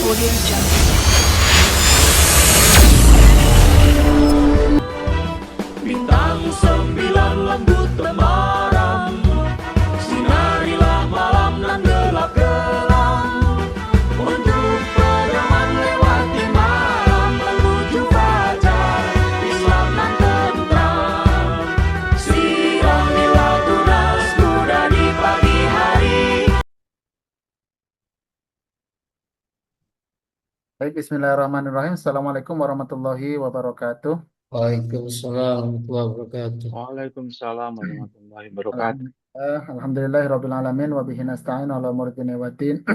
Audio Jungle. Bintang sembilan lembut temaram, sinarilah malam nan gelap kelam, untuk pedoman lewati malam menuju fajar Islam nan tentram. Siramilah tunas muda di pagi hari. Baik, bismillahirrahmanirrahim. Assalamualaikum warahmatullahi wabarakatuh. Waalaikumsalam warahmatullahi wabarakatuh. Waalaikumsalam warahmatullahi wabarakatuh. Alhamdulillahirabbil alamin wa bihi nasta'in ala umuri dunya waddin.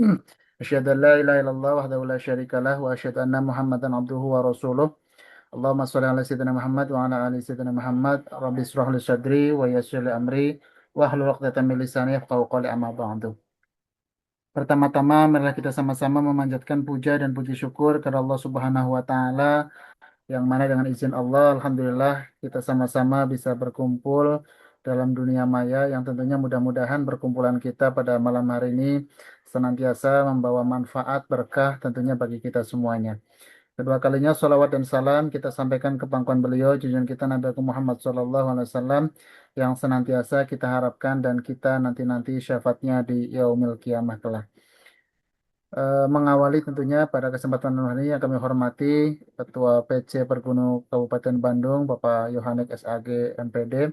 Asyhadu an la ilaha illallah wahdahu la syarikalah wa asyhadu anna Muhammadan abduhu wa rasuluh. Allahumma shalli ala sayyidina Muhammad wa ala ali sayyidina Muhammad. Rabbi ishrah li sadri wa yassir li amri wa hlul 'uqdatam min lisani yafqahu qawli amma ba'du. Pertama-tama marilah kita sama-sama memanjatkan puja dan puji syukur kepada Allah Subhanahu wa taala yang mana dengan izin Allah, alhamdulillah kita sama-sama bisa berkumpul dalam dunia maya yang tentunya mudah-mudahan perkumpulan kita pada malam hari ini senantiasa membawa manfaat berkah tentunya bagi kita semuanya. Kedua kalinya salawat dan salam kita sampaikan ke pangkuan beliau junjungan kita Nabi Muhammad SAW yang senantiasa kita harapkan dan kita nanti-nanti syafaatnya di yaumil kiamah kelak. Mengawali tentunya pada kesempatan hari ini yang kami hormati Ketua PC Pergunu Kabupaten Bandung Bapak Yohanes SAG MPD,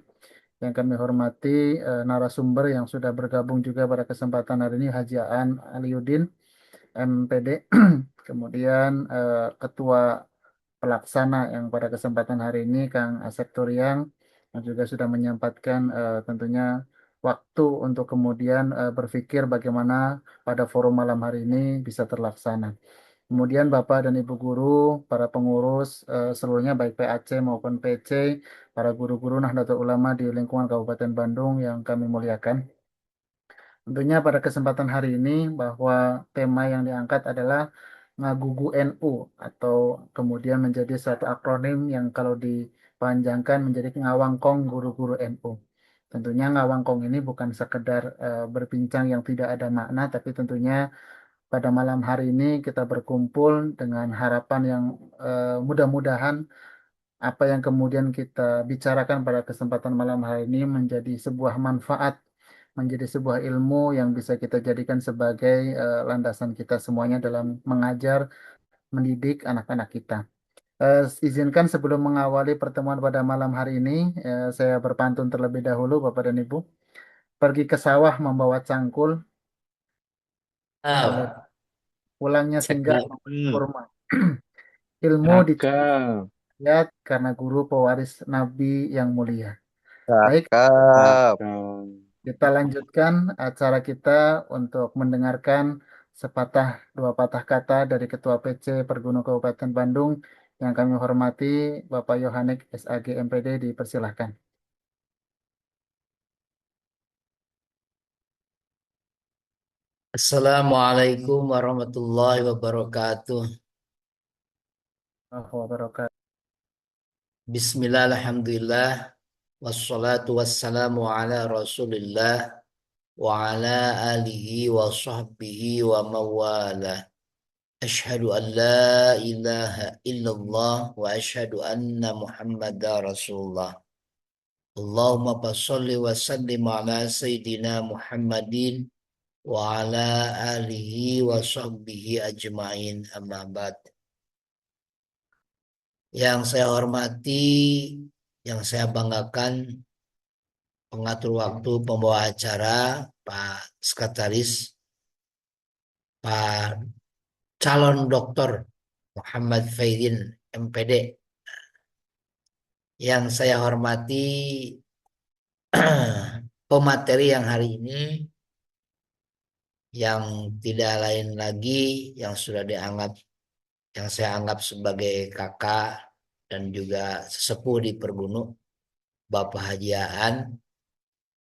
yang kami hormati narasumber yang sudah bergabung juga pada kesempatan hari ini Haji Aan Aliuddin MPD, kemudian Ketua Pelaksana yang pada kesempatan hari ini Kang Asep Turiang yang juga sudah menyempatkan tentunya waktu untuk kemudian berpikir bagaimana pada forum malam hari ini bisa terlaksana. Kemudian Bapak dan Ibu guru, para pengurus seluruhnya baik PAC maupun PC, para guru-guru Nahdlatul Ulama di lingkungan Kabupaten Bandung yang kami muliakan. Tentunya pada kesempatan hari ini bahwa tema yang diangkat adalah Ngagugu NU atau kemudian menjadi satu akronim yang kalau dipanjangkan menjadi Ngawangkong Guru-Guru NU. Tentunya Ngawangkong ini bukan sekedar berbincang yang tidak ada makna, tapi tentunya pada malam hari ini kita berkumpul dengan harapan yang mudah-mudahan apa yang kemudian kita bicarakan pada kesempatan malam hari ini menjadi sebuah manfaat, menjadi sebuah ilmu yang bisa kita jadikan sebagai landasan kita semuanya dalam mengajar, mendidik anak-anak kita. Izinkan sebelum mengawali pertemuan pada malam hari ini, saya berpantun terlebih dahulu, Bapak dan Ibu. Pergi ke sawah membawa cangkul, pulangnya singgah membawa kurma. Ilmu Cakep. dicari karena guru pewaris Nabi yang mulia. Baik, Cakep. kita lanjutkan acara kita untuk mendengarkan sepatah dua patah kata dari Ketua PC Pergunu Kabupaten Bandung yang kami hormati Bapak Yohanes SAG MPD, dipersilahkan. Assalamualaikum warahmatullahi wabarakatuh. Wabarakatuh. Bismillah, alhamdulillah, wassalatu wassalamu ala rasulillah wa ala alihi wa sahbihi wa mawala. Ashhadu an la ilaha illallah wa ashhadu anna muhammadar rasulullah. Allahumma salli wa sallim ala sayyidina Muhammadin wa ala alihi wa sahbihi ajma'in, amma ba'd. Yang saya hormati, yang saya banggakan, pengatur waktu, pembawa acara, Pak Sekretaris, Pak calon doktor Muhammad Faidin MPD. Yang saya hormati pemateri yang hari ini, yang tidak lain lagi yang sudah dianggap, yang saya anggap sebagai kakak dan juga sesepuh di Pergunu, Bapak Haji Aan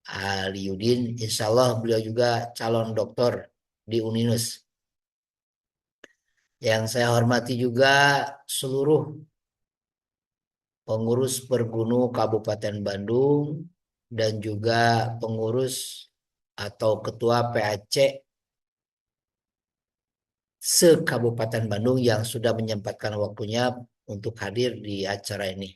Aliuddin. Insya Allah beliau juga calon doktor di Uninus. Yang saya hormati juga seluruh pengurus Pergunu Kabupaten Bandung dan juga pengurus atau ketua PAC se-Kabupaten Bandung yang sudah menyempatkan waktunya untuk hadir di acara ini.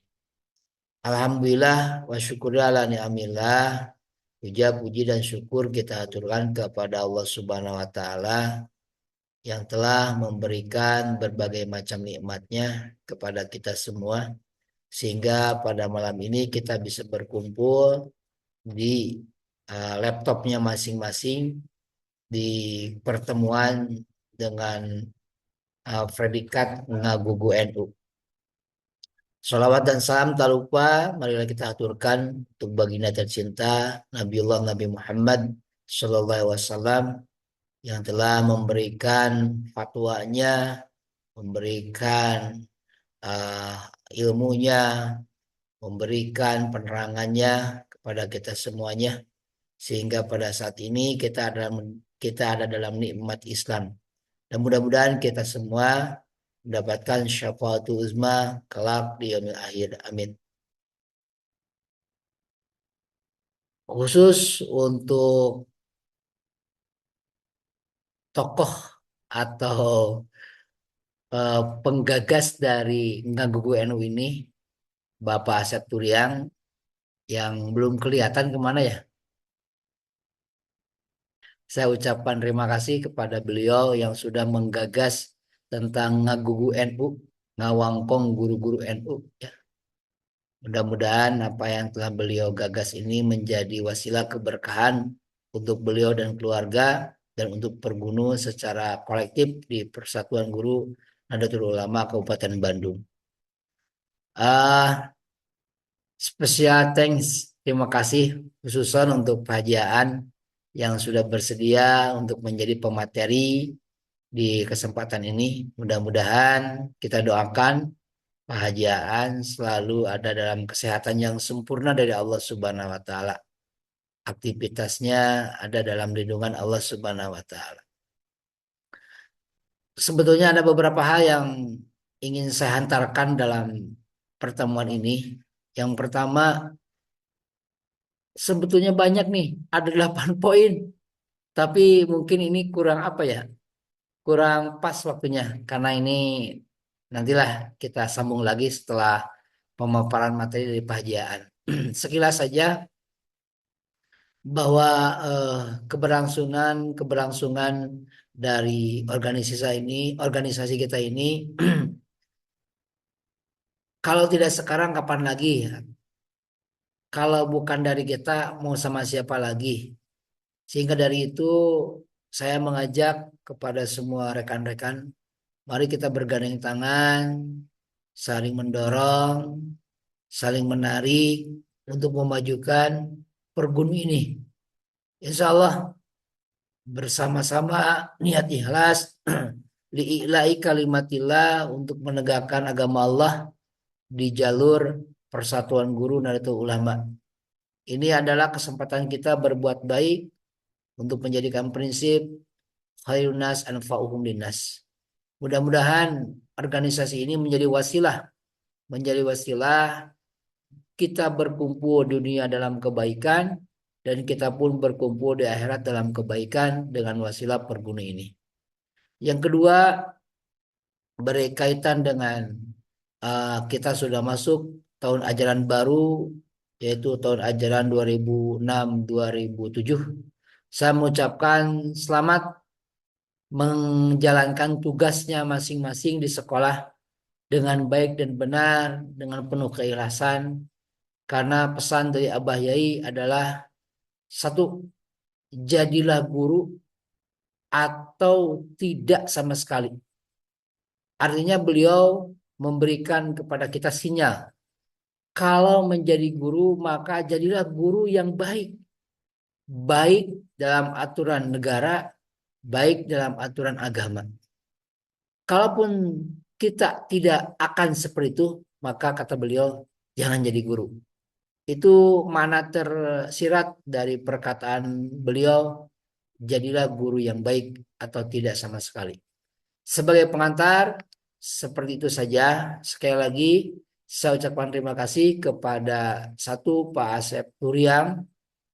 Alhamdulillah wa syukurlah ala ni'amillah. Puja, puji dan syukur kita aturkan kepada Allah Subhanahu wa taala yang telah memberikan berbagai macam nikmatnya kepada kita semua sehingga pada malam ini kita bisa berkumpul di laptopnya masing-masing di pertemuan dengan predikat Ngagugu NU. Sholawat dan salam tak lupa marilah kita aturkan untuk baginda tercinta Nabiullah Nabi Muhammad Sallallahu Alaihi Wasallam yang telah memberikan fatwanya, memberikan ilmunya, memberikan penerangannya kepada kita semuanya sehingga pada saat ini kita ada dalam nikmat Islam. Dan mudah-mudahan kita semua mendapatkan syafaatul uzma kelak di yaumil akhir. Amin. Khusus untuk tokoh atau penggagas dari Ngagugu NU ini, Bapak Asep Turiang, yang belum kelihatan kemana ya. Saya ucapkan terima kasih kepada beliau yang sudah menggagas tentang Ngagugu NU, ngawangkong guru-guru NU. Ya. Mudah-mudahan apa yang telah beliau gagas ini menjadi wasilah keberkahan untuk beliau dan keluarga dan untuk Pergunu secara kolektif di Persatuan Guru Nahdlatul Ulama Kabupaten Bandung. Spesial thanks, terima kasih khususan untuk Pak Hajian yang sudah bersedia untuk menjadi pemateri di kesempatan ini. Mudah-mudahan kita doakan Pak Hajian selalu ada dalam kesehatan yang sempurna dari Allah Subhanahu wa taala. Aktivitasnya ada dalam lindungan Allah Subhanahu wa taala. Sebetulnya ada beberapa hal yang ingin saya hantarkan dalam pertemuan ini. Yang pertama, sebetulnya banyak nih, ada 8 poin. Tapi mungkin ini kurang apa ya? Kurang pas waktunya karena ini nantilah kita sambung lagi setelah pemaparan materi dari Pak Hajian. Sekilas saja bahwa keberlangsungan dari organisasi kita ini kalau tidak sekarang kapan lagi ya? Kalau bukan dari kita mau sama siapa lagi? Sehingga dari itu saya mengajak kepada semua rekan-rekan, mari kita bergandeng tangan, saling mendorong, saling menarik untuk memajukan Pergunu ini. Insya Allah bersama-sama niat ikhlas li'ila'i kalimatillah untuk menegakkan agama Allah di jalur Persatuan Guru Nahdlatul Ulama. Ini adalah kesempatan kita berbuat baik untuk menjadikan prinsip khairun nas anfa'uhum linnas. Mudah-mudahan organisasi ini menjadi wasilah kita berkumpul dunia dalam kebaikan dan kita pun berkumpul di akhirat dalam kebaikan dengan wasilah Pergunu ini. Yang kedua, berkaitan dengan kita sudah masuk tahun ajaran baru, yaitu tahun ajaran 2006-2007. Saya mengucapkan selamat menjalankan tugasnya masing-masing di sekolah dengan baik dan benar, dengan penuh keikhlasan. Karena pesan dari Abah Yai adalah satu, jadilah guru atau tidak sama sekali. Artinya beliau memberikan kepada kita sinyal. Kalau menjadi guru maka jadilah guru yang baik. Baik dalam aturan negara, baik dalam aturan agama. Kalaupun kita tidak akan seperti itu, maka kata beliau, jangan jadi guru. Itu mana tersirat dari perkataan beliau, jadilah guru yang baik atau tidak sama sekali. Sebagai pengantar, seperti itu saja. Sekali lagi, saya ucapkan terima kasih kepada satu Pak Asep Turiang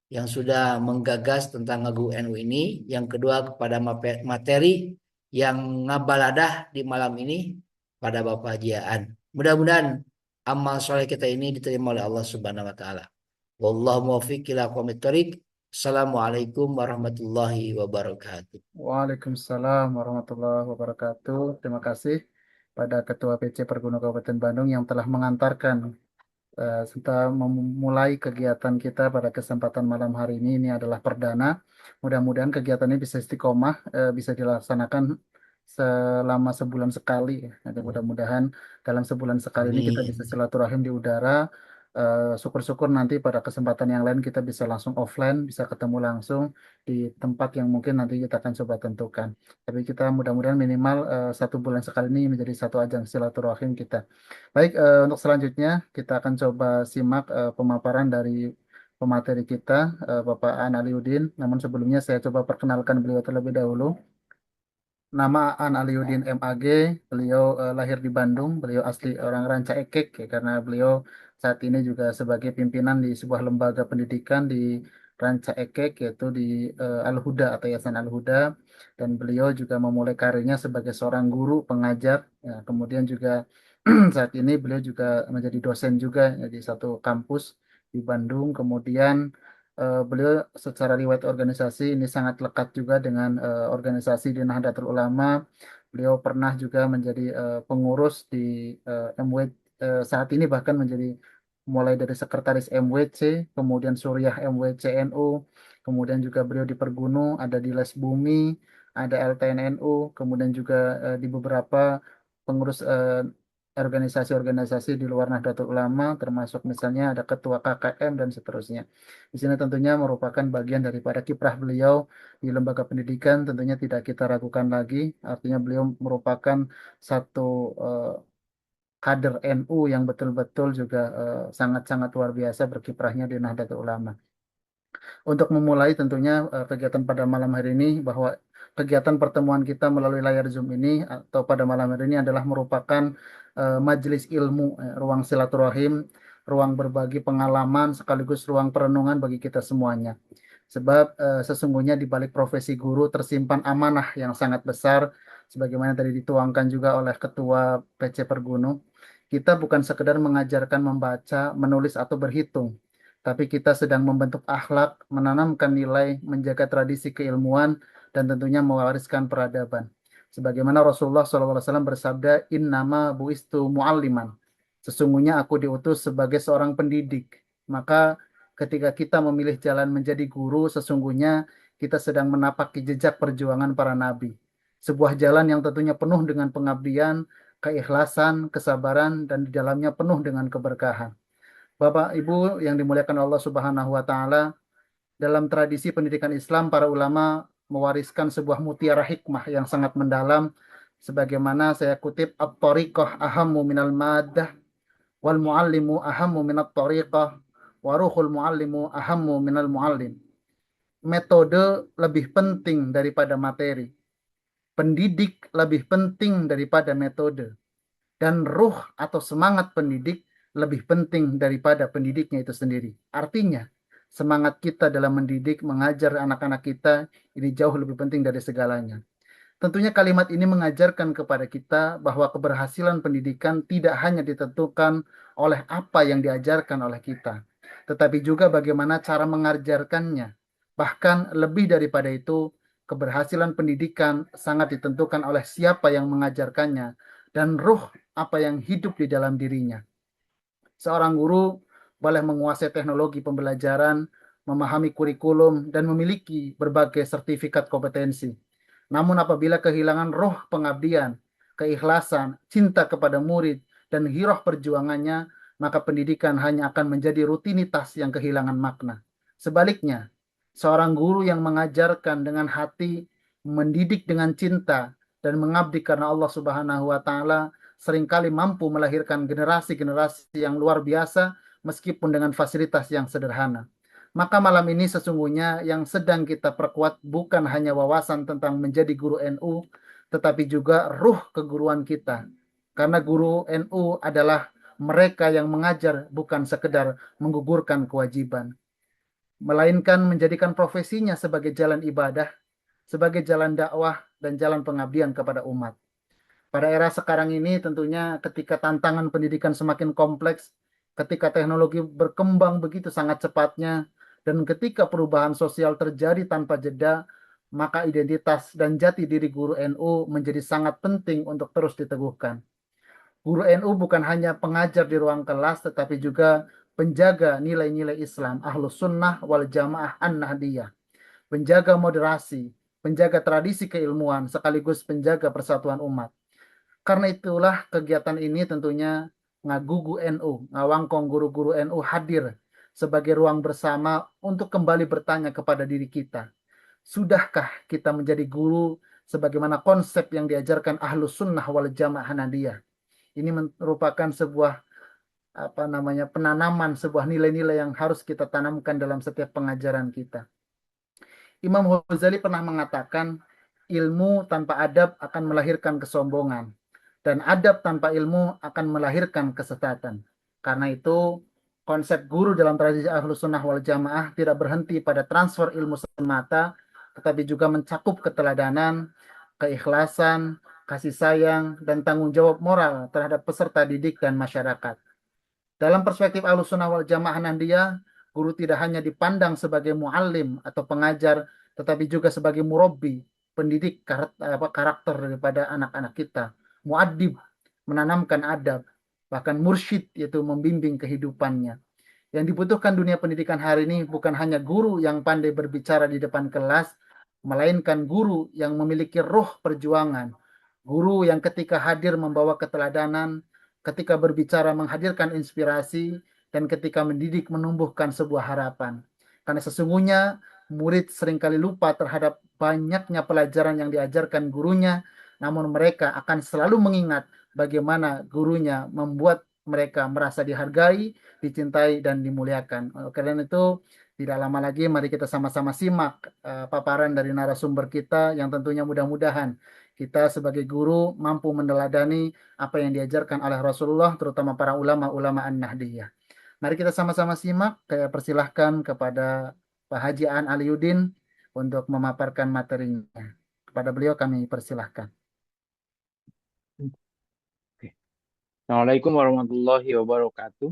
yang sudah menggagas tentang Ngagugu NU ini. Yang kedua kepada materi yang ngabaladah di malam ini pada Bapak Hajian. Mudah-mudahan amal soleh kita ini diterima oleh Allah Subhanahu wa taala. Wallahu muwaffiq ila aqwamit thoriq. Assalamualaikum warahmatullahi wabarakatuh. Waalaikumsalam warahmatullahi wabarakatuh. Terima kasih pada Ketua PC Perguna Kabupaten Bandung yang telah mengantarkan serta memulai kegiatan kita pada kesempatan malam hari ini. Ini adalah perdana. Mudah-mudahan kegiatan ini bisa istiqomah, bisa dilaksanakan selama sebulan sekali. Jadi mudah-mudahan dalam sebulan sekali ini kita bisa Amin. silaturahim di udara. Syukur-syukur nanti pada kesempatan yang lain kita bisa langsung offline, bisa ketemu langsung di tempat yang mungkin nanti kita akan coba tentukan. Tapi kita mudah-mudahan minimal 1 bulan sekali ini menjadi satu ajang silaturahim kita. Baik, untuk selanjutnya kita akan coba simak pemaparan dari pemateri kita, Bapak An Aliudin. Namun sebelumnya saya coba perkenalkan beliau terlebih dahulu. Nama An Aliudin MAG, beliau lahir di Bandung, beliau asli orang Ranca Ekek ya, karena beliau saat ini juga sebagai pimpinan di sebuah lembaga pendidikan di Ranca Ekek, yaitu di Al-Huda atau Yayasan Al-Huda, dan beliau juga memulai karirnya sebagai seorang guru pengajar, ya, kemudian juga saat ini beliau juga menjadi dosen juga ya, di satu kampus di Bandung, kemudian beliau secara riwayat organisasi ini sangat lekat juga dengan organisasi di Nahdlatul Ulama. Beliau pernah juga menjadi pengurus di MW, saat ini bahkan menjadi mulai dari sekretaris MWC, kemudian Suriah MWCNU, kemudian juga beliau di Pergunu, ada di Les Bumi, ada LTNNU, kemudian juga di beberapa pengurus organisasi-organisasi di luar Nahdlatul Ulama, termasuk misalnya ada ketua KKM dan seterusnya. Di sini tentunya merupakan bagian daripada kiprah beliau di lembaga pendidikan, tentunya tidak kita ragukan lagi. Artinya beliau merupakan satu kader NU yang betul-betul juga sangat-sangat luar biasa berkiprahnya di Nahdlatul Ulama. Untuk memulai tentunya kegiatan pada malam hari ini, bahwa kegiatan pertemuan kita melalui layar Zoom ini atau pada malam hari ini adalah merupakan majelis ilmu, ruang silaturahim, ruang berbagi pengalaman sekaligus ruang perenungan bagi kita semuanya. Sebab sesungguhnya di balik profesi guru tersimpan amanah yang sangat besar, sebagaimana tadi dituangkan juga oleh Ketua PC Pergunu. Kita bukan sekedar mengajarkan membaca, menulis atau berhitung, tapi kita sedang membentuk akhlak, menanamkan nilai, menjaga tradisi keilmuan, dan tentunya mewariskan peradaban. Sebagaimana Rasulullah SAW bersabda, Innama buistu mu'alliman. Sesungguhnya aku diutus sebagai seorang pendidik. Maka ketika kita memilih jalan menjadi guru, sesungguhnya kita sedang menapaki jejak perjuangan para nabi. Sebuah jalan yang tentunya penuh dengan pengabdian, keikhlasan, kesabaran, dan di dalamnya penuh dengan keberkahan. Bapak Ibu yang dimuliakan Allah Subhanahu wa taala, dalam tradisi pendidikan Islam para ulama mewariskan sebuah mutiara hikmah yang sangat mendalam, sebagaimana saya kutip, at-tariqah ahammu minal maddah wal muallimu ahammu minat tariqah wa ruhul muallimu ahammu minal muallim. Metode lebih penting daripada materi. Pendidik lebih penting daripada metode. Dan ruh atau semangat pendidik lebih penting daripada pendidiknya itu sendiri. Artinya, semangat kita dalam mendidik, mengajar anak-anak kita ini jauh lebih penting dari segalanya. Tentunya kalimat ini mengajarkan kepada kita bahwa keberhasilan pendidikan tidak hanya ditentukan oleh apa yang diajarkan oleh kita, tetapi juga bagaimana cara mengajarkannya. Bahkan lebih daripada itu, keberhasilan pendidikan sangat ditentukan oleh siapa yang mengajarkannya dan ruh apa yang hidup di dalam dirinya. Seorang guru boleh menguasai teknologi pembelajaran, memahami kurikulum, dan memiliki berbagai sertifikat kompetensi. Namun apabila kehilangan roh pengabdian, keikhlasan, cinta kepada murid, dan giroh perjuangannya, maka pendidikan hanya akan menjadi rutinitas yang kehilangan makna. Sebaliknya, seorang guru yang mengajarkan dengan hati, mendidik dengan cinta, dan mengabdi karena Allah Subhanahu wa taala seringkali mampu melahirkan generasi-generasi yang luar biasa meskipun dengan fasilitas yang sederhana. Maka malam ini sesungguhnya yang sedang kita perkuat bukan hanya wawasan tentang menjadi guru NU, tetapi juga ruh keguruan kita. Karena guru NU adalah mereka yang mengajar bukan sekedar menggugurkan kewajiban, melainkan menjadikan profesinya sebagai jalan ibadah, sebagai jalan dakwah dan jalan pengabdian kepada umat. Pada era sekarang ini tentunya ketika tantangan pendidikan semakin kompleks, ketika teknologi berkembang begitu sangat cepatnya, dan ketika perubahan sosial terjadi tanpa jeda, maka identitas dan jati diri guru NU menjadi sangat penting untuk terus diteguhkan. Guru NU bukan hanya pengajar di ruang kelas, tetapi juga penjaga nilai-nilai Islam, Ahlus Sunnah wal Jamaah An-Nahdiyah, penjaga moderasi, penjaga tradisi keilmuan, sekaligus penjaga persatuan umat. Karena itulah kegiatan ini tentunya Ngagugu NU, Ngawangkong guru-guru NU hadir sebagai ruang bersama untuk kembali bertanya kepada diri kita. Sudahkah kita menjadi guru sebagaimana konsep yang diajarkan Ahlus Sunnah wal Jamaah Hanadiyah? Ini merupakan sebuah penanaman sebuah nilai-nilai yang harus kita tanamkan dalam setiap pengajaran kita. Imam Ghazali pernah mengatakan, ilmu tanpa adab akan melahirkan kesombongan, dan adab tanpa ilmu akan melahirkan kesesatan. Karena itu, konsep guru dalam tradisi Ahlus Sunnah wal Jamaah tidak berhenti pada transfer ilmu semata, tetapi juga mencakup keteladanan, keikhlasan, kasih sayang, dan tanggung jawab moral terhadap peserta didik dan masyarakat. Dalam perspektif Ahlussunnah wal Jamaah Nahdiyah, guru tidak hanya dipandang sebagai muallim atau pengajar, tetapi juga sebagai murabbi, pendidik karakter daripada anak-anak kita. Muaddib, menanamkan adab, bahkan mursyid, yaitu membimbing kehidupannya. Yang dibutuhkan dunia pendidikan hari ini bukan hanya guru yang pandai berbicara di depan kelas, melainkan guru yang memiliki ruh perjuangan, guru yang ketika hadir membawa keteladanan, ketika berbicara menghadirkan inspirasi, dan ketika mendidik menumbuhkan sebuah harapan. Karena sesungguhnya murid seringkali lupa terhadap banyaknya pelajaran yang diajarkan gurunya, namun mereka akan selalu mengingat bagaimana gurunya membuat mereka merasa dihargai, dicintai, dan dimuliakan. Karena itu, tidak lama lagi mari kita sama-sama simak paparan dari narasumber kita yang tentunya mudah-mudahan kita sebagai guru mampu meneladani apa yang diajarkan oleh Rasulullah, terutama para ulama-ulama An-Nahdiyah. Mari kita sama-sama simak. Saya persilahkan kepada Pak Haji Aan Aliuddin untuk memaparkan materinya. Kepada beliau kami persilahkan. Assalamualaikum warahmatullahi wabarakatuh.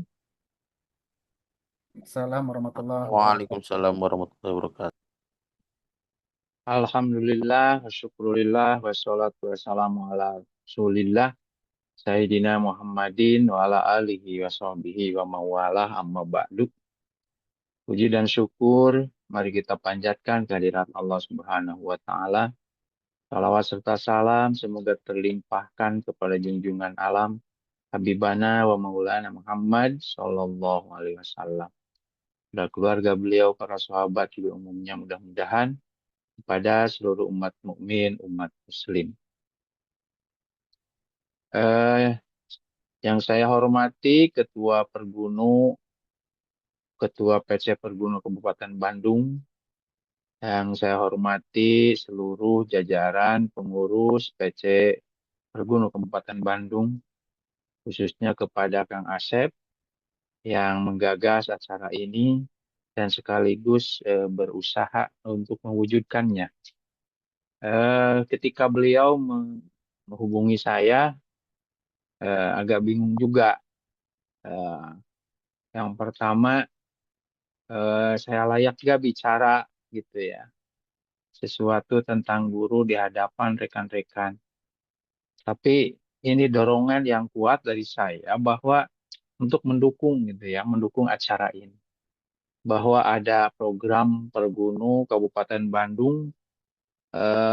Assalamualaikum warahmatullahi wabarakatuh. Waalaikumsalam warahmatullahi wabarakatuh. Alhamdulillah, wasyukurillah, wassalatu wassalamu ala rasulillah, Sayyidina Muhammadin wa ala alihi wa sahbihi wa mawalah amma ba'du. Puji dan syukur, mari kita panjatkan kehadirat Allah Subhanahu wa Ta'ala. Salawat serta salam semoga terlimpahkan kepada junjungan alam Habibana wa Maulana Muhammad Sallallahu Alaihi Wasallam. Dan keluarga beliau, para sahabat juga umumnya, mudah-mudahan kepada seluruh umat mukmin, umat muslim. Yang saya hormati Ketua PC Pergunu Kabupaten Bandung, yang saya hormati seluruh jajaran pengurus PC Pergunu Kabupaten Bandung, khususnya kepada Kang Asep yang menggagas acara ini dan sekaligus berusaha untuk mewujudkannya. Ketika beliau menghubungi saya, agak bingung juga. Yang pertama, saya layak gak bicara gitu ya, sesuatu tentang guru di hadapan rekan-rekan. Tapi ini dorongan yang kuat dari saya bahwa untuk mendukung gitu ya, mendukung acara ini. Bahwa ada program Pergunu Kabupaten Bandung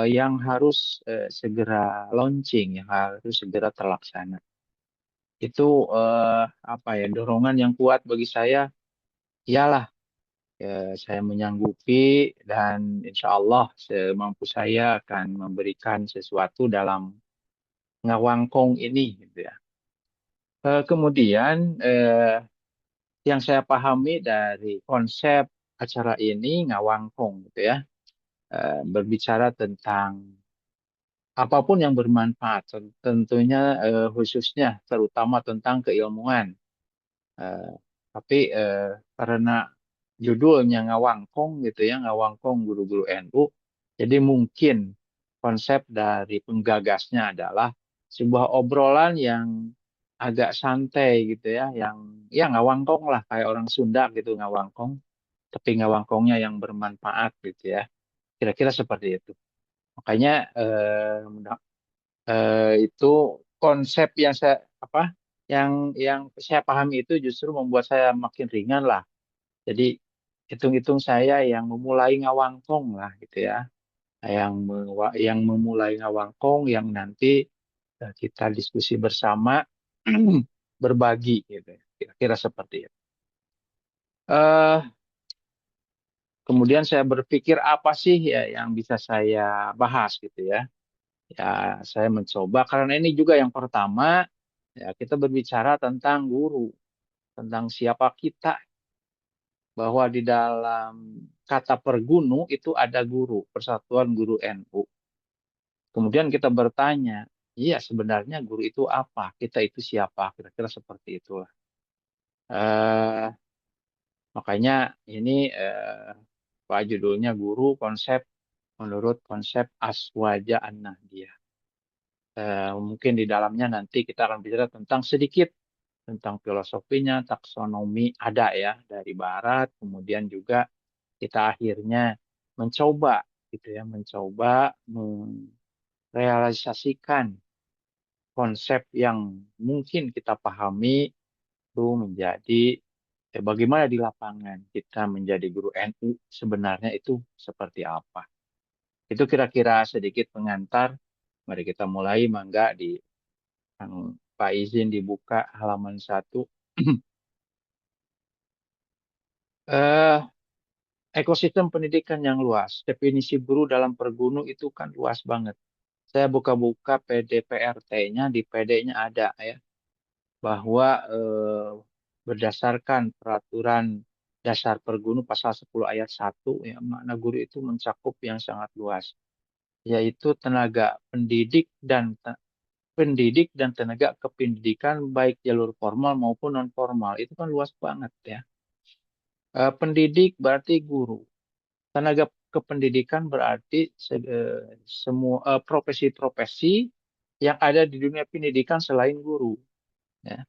yang harus segera launching, yang harus segera terlaksana. Itu dorongan yang kuat bagi saya. Iyalah, saya menyanggupi dan insya Allah semampu saya akan memberikan sesuatu dalam ngawangkong ini, gitu ya. Kemudian yang saya pahami dari konsep acara ini ngawangkong, gitu ya, berbicara tentang apapun yang bermanfaat, tentunya khususnya terutama tentang keilmuan. Tapi karena judulnya ngawangkong gitu ya, ngawangkong guru-guru NU, Jadi mungkin konsep dari penggagasnya adalah sebuah obrolan yang agak santai gitu ya, yang ya ngawangkong lah kayak orang Sunda gitu ngawangkong, tapi ngawangkongnya yang bermanfaat gitu ya. Kira-kira seperti itu. Makanya itu konsep yang saya apa yang saya pahami itu justru membuat saya makin ringan lah. Jadi hitung-hitung saya yang memulai ngawangkong lah gitu ya, yang memulai ngawangkong yang nanti kita diskusi bersama, berbagi gitu ya. Kira-kira seperti itu. Eh Kemudian saya berpikir apa sih ya yang bisa saya bahas gitu ya. Ya, saya mencoba karena ini juga yang pertama ya kita berbicara tentang guru, tentang siapa kita, bahwa di dalam kata pergunu itu ada guru, Persatuan Guru NU. Kemudian kita bertanya, iya sebenarnya guru itu apa? Kita itu siapa? Kira-kira seperti itulah. Eh, Makanya ini Pak judulnya guru konsep menurut konsep Aswaja An-Nahdiyah. Mungkin di dalamnya nanti kita akan bicara tentang sedikit tentang filosofinya, taksonomi ada ya dari Barat, kemudian juga kita akhirnya mencoba gitu ya, mencoba merealisasikan konsep yang mungkin kita pahami itu menjadi bagaimana di lapangan kita menjadi guru NU sebenarnya itu seperti apa. Itu kira-kira sedikit pengantar. Mari kita mulai, mangga di Pak izin dibuka halaman 1. eh Ekosistem pendidikan yang luas. Definisi guru dalam pergunu itu kan luas banget. Saya buka-buka PDPRT-nya, di PD-nya ada ya, bahwa berdasarkan peraturan dasar pergunu pasal 10 ayat 1, ya, makna guru itu mencakup yang sangat luas, yaitu pendidik dan tenaga kependidikan baik jalur formal maupun non formal. Itu kan luas banget ya. Pendidik berarti guru. Tenaga kependidikan berarti semua profesi-profesi yang ada di dunia pendidikan selain guru. Ya.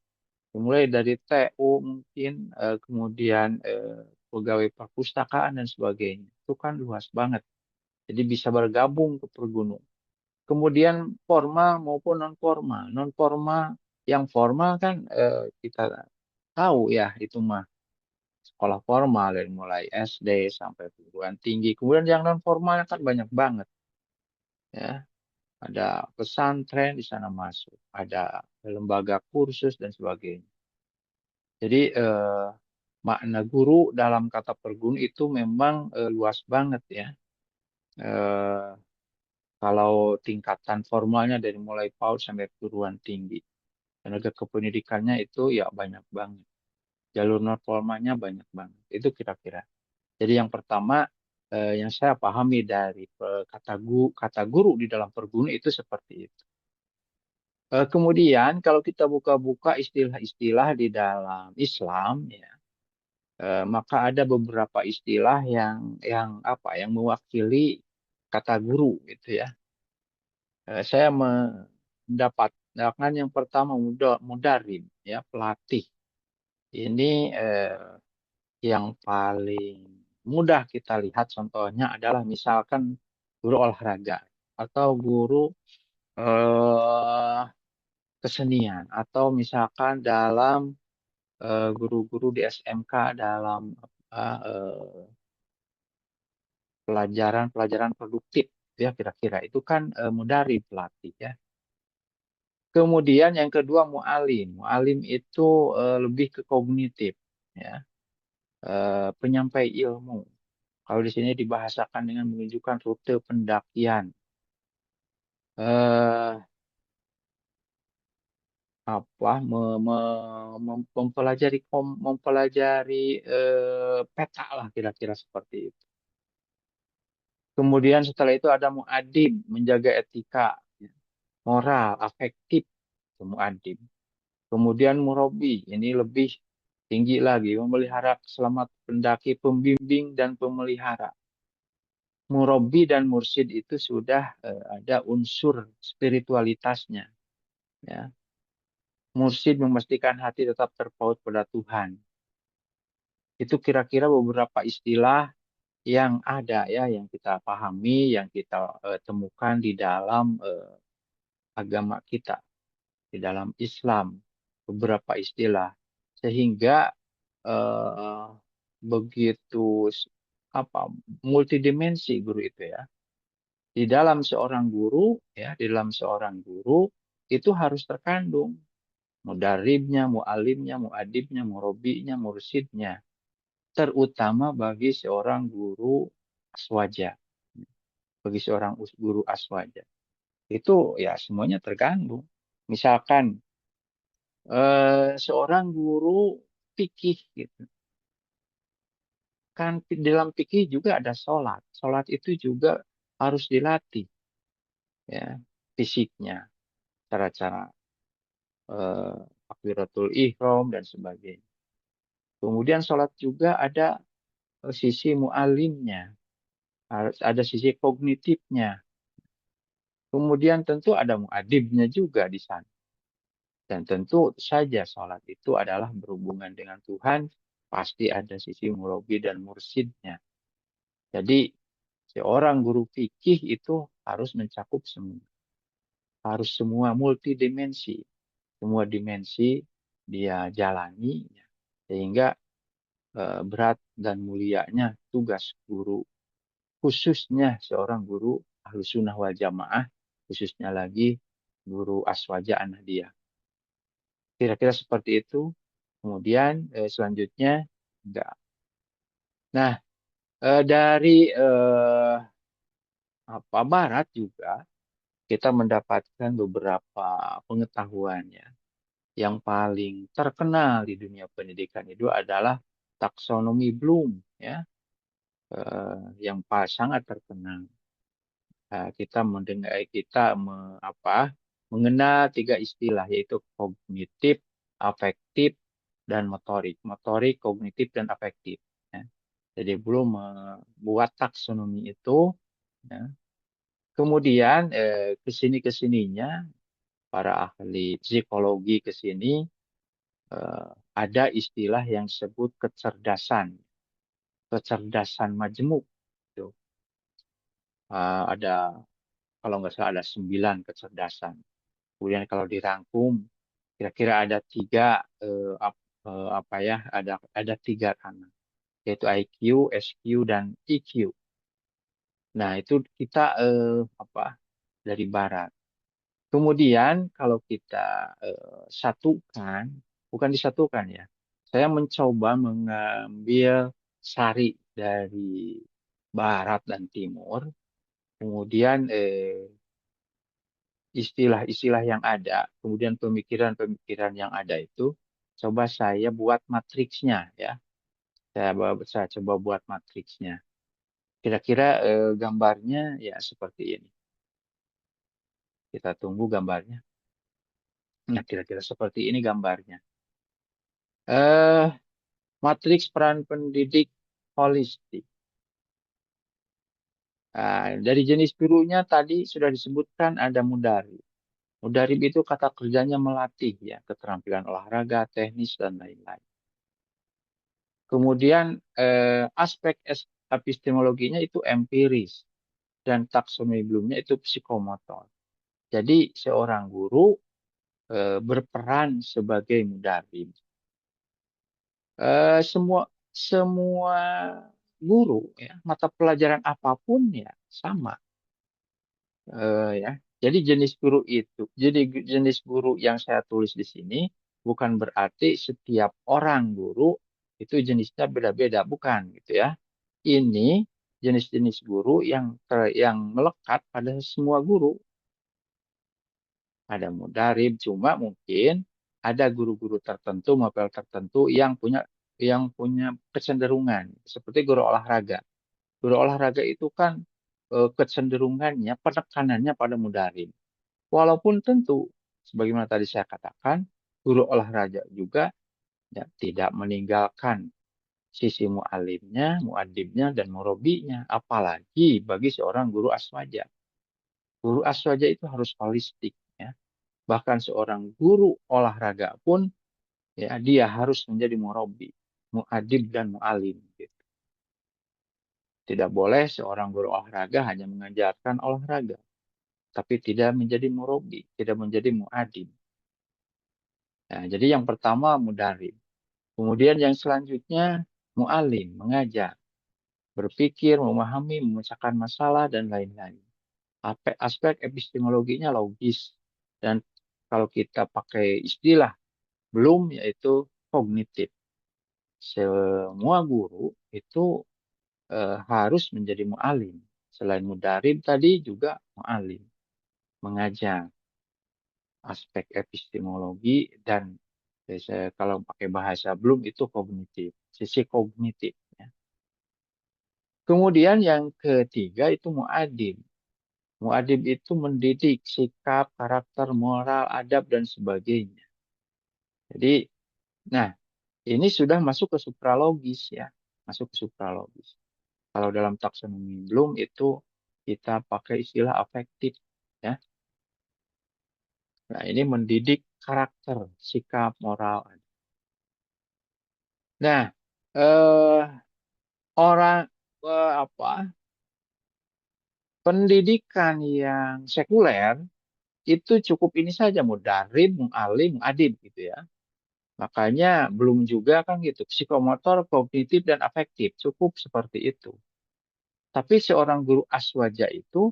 Mulai dari TU mungkin, kemudian pegawai perpustakaan dan sebagainya. Itu kan luas banget. Jadi bisa bergabung ke pergunu. Kemudian formal maupun non formal. Non formal, yang formal kan kita tahu ya itu mah sekolah formal dari mulai SD sampai perguruan tinggi. Kemudian yang non formal kan banyak banget ya. Ada pesantren di sana masuk, ada lembaga kursus dan sebagainya. Jadi makna guru dalam kata pergunu itu memang luas banget ya. Eh, Kalau tingkatan formalnya dari mulai PAUD sampai perguruan tinggi. Tenaga kependidikannya itu ya banyak banget. Jalur non formalnya banyak banget. Itu kira-kira. Jadi yang pertama yang saya pahami dari kata guru di dalam pergunu itu seperti itu. Kemudian kalau kita buka-buka istilah-istilah di dalam Islam ya, maka ada beberapa istilah yang apa yang mewakili kata guru gitu ya. Saya mendapatkan yang pertama mudarim ya, pelatih. Ini yang paling mudah kita lihat contohnya adalah misalkan guru olahraga atau guru eh, kesenian atau misalkan dalam guru-guru di SMK dalam pelajaran-pelajaran produktif ya kira-kira itu kan mudari pelatih ya. Kemudian yang kedua mualim. Mualim itu lebih ke kognitif ya, penyampai ilmu. Kalau di sini dibahasakan dengan menunjukkan rute pendakian. Eh, Apa mempelajari peta lah kira-kira seperti itu. Kemudian setelah itu ada muadib, menjaga etika, ya, moral, afektif, itu muadib. Kemudian murabi, ini lebih tinggi lagi, memelihara keselamatan pendaki, pembimbing dan pemelihara. Murabbi dan mursyid itu sudah ada unsur spiritualitasnya. Ya. Mursyid memastikan hati tetap terpaut pada Tuhan. Itu kira-kira beberapa istilah yang ada ya, yang kita pahami, yang kita temukan di dalam agama kita, di dalam Islam, beberapa istilah, sehingga eh, begitu apa multidimensi guru itu ya. Di dalam seorang guru ya, di dalam seorang guru itu harus terkandung mudaribnya, mualimnya, muadibnya, murabinya, mursidnya, terutama bagi seorang guru aswaja. Bagi seorang guru aswaja itu ya semuanya terganggu. Misalkan seorang guru fikih gitu kan, di dalam fikih juga ada sholat. Sholat itu juga harus dilatih ya, fisiknya, cara-cara takbiratul ihram dan sebagainya. Kemudian sholat juga ada sisi mualimnya, harus ada sisi kognitifnya. Kemudian tentu ada muadibnya juga di sana. Dan tentu saja sholat itu adalah berhubungan dengan Tuhan, pasti ada sisi murabi dan mursidnya. Jadi seorang guru fikih itu harus mencakup semua. Harus semua multidimensi. Semua dimensi dia jalani. Sehingga berat dan mulianya tugas guru. Khususnya seorang guru Ahlus Sunnah wal Jamaah. Khususnya lagi guru Aswaja An-Nahdiyah. Kira-kira seperti itu. Kemudian selanjutnya enggak. Nah, dari Barat juga kita mendapatkan beberapa pengetahuan ya. Yang paling terkenal di dunia pendidikan itu adalah taksonomi Bloom ya, yang sangat terkenal. Kita mendengar, mengenal 3 istilah, yaitu kognitif, afektif, dan motorik. Motorik, kognitif, dan afektif. Ya. Jadi belum membuat taksonomi itu. Ya. Kemudian kesininya para ahli psikologi kesini ada istilah yang disebut kecerdasan majemuk. Gitu. Ada, kalau nggak salah ada 9 kecerdasan. Kemudian kalau dirangkum kira-kira ada 3 ada 3 kanan, yaitu IQ, SQ, dan EQ. Nah itu kita dari Barat. Kemudian kalau kita satukan, bukan disatukan ya, saya mencoba mengambil sari dari Barat dan Timur, kemudian istilah-istilah yang ada, kemudian pemikiran-pemikiran yang ada itu, coba saya buat matriksnya ya. Saya coba buat matriksnya. Kira-kira gambarnya ya seperti ini. Kita tunggu gambarnya. Nah, kira-kira seperti ini gambarnya. Matriks peran pendidik holistik. Dari jenis gurunya tadi sudah disebutkan ada mudarib. Mudarib itu kata kerjanya melatih ya, keterampilan olahraga, teknis, dan lain-lain. Kemudian aspek epistemologinya itu empiris dan taksonomi Bloomnya itu psikomotor. Jadi seorang guru berperan sebagai mudarib. Semua guru ya, mata pelajaran apapun ya sama ya. Jadi jenis guru yang saya tulis di sini bukan berarti setiap orang guru itu jenisnya beda-beda, bukan gitu ya. Ini jenis-jenis guru yang melekat pada semua guru. Ada mudarib, cuma mungkin ada guru-guru tertentu, mapel tertentu yang punya kecenderungan seperti guru olahraga. Guru olahraga itu kan kecenderungannya, penekanannya pada mudarib. Walaupun tentu, sebagaimana tadi saya katakan, guru olahraga juga ya, tidak meninggalkan sisi mu'alimnya, mu'adibnya, dan murabinya. Apalagi bagi seorang guru aswaja. Guru aswaja itu harus holistik. Ya. Bahkan seorang guru olahraga pun ya dia harus menjadi murabi, mu'adib, dan mu'alim. Gitu. Tidak boleh seorang guru olahraga hanya mengajarkan olahraga, tapi tidak menjadi murabi, tidak menjadi mu'adib. Nah, jadi yang pertama mudarib. Kemudian yang selanjutnya mu'alim, mengajar, berpikir, memahami, memecahkan masalah, dan lain-lain. Aspek epistemologinya logis. Dan kalau kita pakai istilah belum, yaitu kognitif. Semua guru itu harus menjadi mu'alim. Selain mudarib tadi juga mu'alim. Mengajar. Aspek epistemologi dan kalau pakai bahasa belum itu kognitif. Sisi kognitif. Ya. Kemudian yang ketiga itu mu'adib. Mu'adib itu mendidik sikap, karakter, moral, adab, dan sebagainya. Jadi, nah, ini sudah masuk ke supralogis ya. Masuk ke supralogis. Kalau dalam taksonomi Bloom itu kita pakai istilah afektif ya. Nah, ini mendidik karakter, sikap, moral. Nah, orang pendidikan yang sekuler itu cukup ini saja mudarib, mu'alim, mu'adib gitu ya. Makanya belum juga kan gitu, psikomotor, kognitif, dan afektif cukup seperti itu. Tapi seorang guru aswaja itu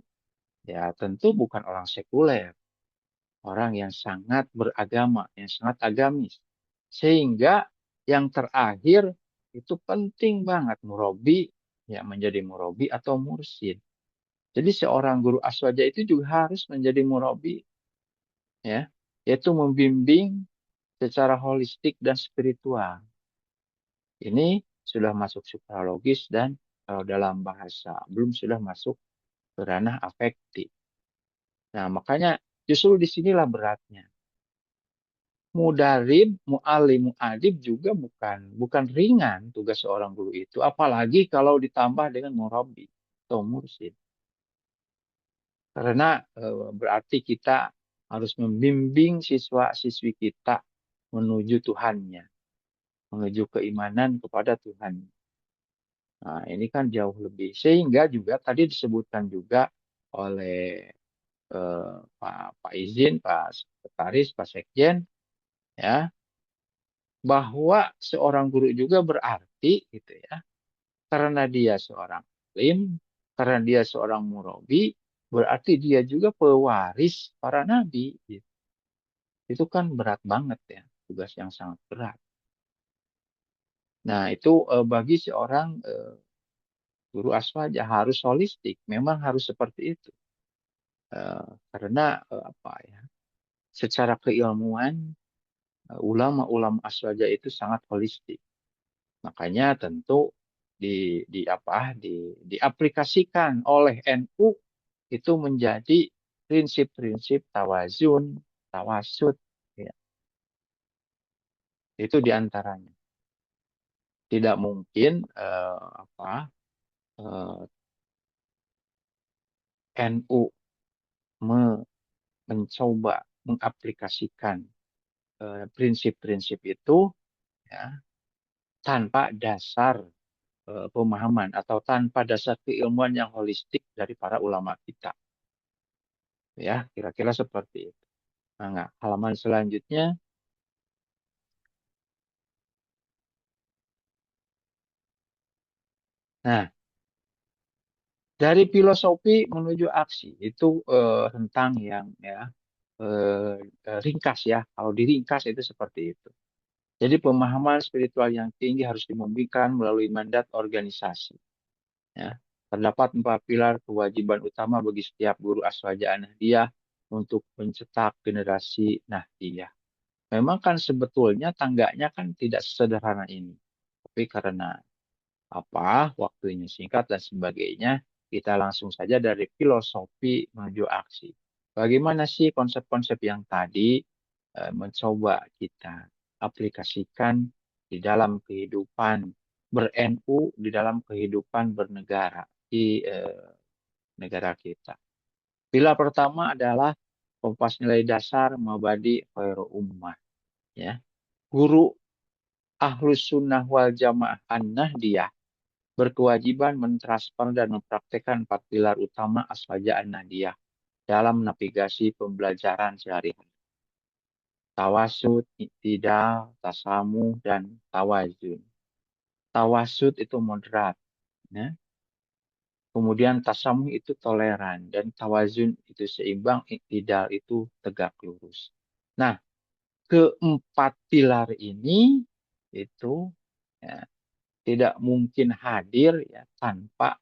ya tentu bukan orang sekuler, orang yang sangat beragama, yang sangat agamis. Sehingga yang terakhir itu penting banget murabi ya menjadi murabi atau mursyid. Jadi seorang guru aswaja itu juga harus menjadi murabi ya, yaitu membimbing secara holistik dan spiritual. Ini sudah masuk supralogis dan kalau dalam bahasa belum sudah masuk ke ranah afektif. Nah, makanya justru disinilah beratnya. Mudarib, mu'alim, mu'adib juga bukan ringan tugas seorang guru itu. Apalagi kalau ditambah dengan murabi atau mursyid. Karena berarti kita harus membimbing siswa-siswi kita menuju Tuhannya. Menuju keimanan kepada Tuhan. Nah, ini kan jauh lebih. Sehingga juga tadi disebutkan juga oleh Pak Izin, Pak Sekretaris, Pak Sekjen, ya, bahwa seorang guru juga berarti gitu ya, karena dia seorang alim, karena dia seorang murabi, berarti dia juga pewaris para nabi. Gitu. Itu kan berat banget ya, tugas yang sangat berat. Nah, itu bagi seorang guru aswaja harus holistik, memang harus seperti itu. Karena apa ya? Secara keilmuan ulama-ulama aswaja itu sangat holistik. Makanya tentu diaplikasikan oleh NU itu menjadi prinsip-prinsip tawazun, tawasud, ya. Itu diantaranya. Tidak mungkin NU mencoba mengaplikasikan prinsip-prinsip itu ya, tanpa dasar pemahaman atau tanpa dasar keilmuan yang holistik dari para ulama kita. Ya, kira-kira seperti itu. Nah, halaman selanjutnya. Nah, dari filosofi menuju aksi itu tentang yang ya ringkas ya. Kalau diringkas itu seperti itu. Jadi pemahaman spiritual yang tinggi harus dimimpikan melalui mandat organisasi. Ya. Terdapat 4 pilar kewajiban utama bagi setiap guru aswaja Nahdiyah untuk mencetak generasi Nahdiyah. Memang kan sebetulnya tangganya kan tidak sesederhana ini. Tapi karena waktunya singkat dan sebagainya, kita langsung saja dari filosofi menuju aksi. Bagaimana sih konsep-konsep yang tadi mencoba kita aplikasikan di dalam kehidupan ber-NU di dalam kehidupan bernegara di negara kita. Pilar pertama adalah kompas nilai dasar mabadi khairu ummah. Ya. Guru Ahlus Sunnah wal Jamaah An-Nahdiyah berkewajiban mentransfer dan mempraktekkan 4 pilar utama Aswaja An-Nahdiyah dalam navigasi pembelajaran sehari-hari. Tawasud, iktidal, tasamuh, dan tawazun. Tawasud itu moderat. Ya. Kemudian tasamuh itu toleran. Dan tawazun itu seimbang, iktidal itu tegak lurus. Nah, keempat pilar ini itu ya, tidak mungkin hadir ya, tanpa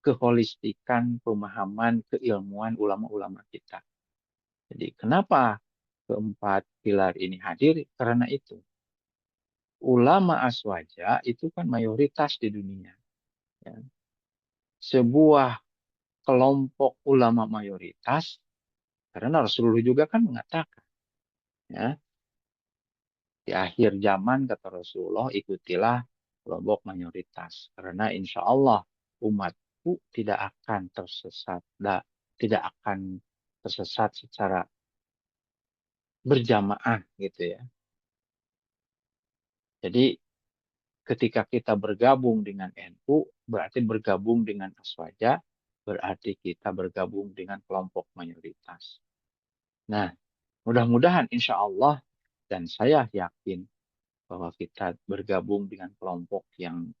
keholistikan pemahaman keilmuan ulama-ulama kita. Jadi kenapa keempat pilar ini hadir? Karena itu ulama aswaja itu kan mayoritas di dunia. Ya. Sebuah kelompok ulama mayoritas, karena Rasulullah juga kan mengatakan, ya, di akhir zaman kata Rasulullah ikutilah kelompok mayoritas, karena insya Allah umatku tidak akan tersesat, tidak akan tersesat secara berjamaah gitu ya. Jadi ketika kita bergabung dengan NU, berarti bergabung dengan Aswaja, berarti kita bergabung dengan kelompok mayoritas. Nah, mudah-mudahan insya Allah, dan saya yakin bahwa kita bergabung dengan kelompok yang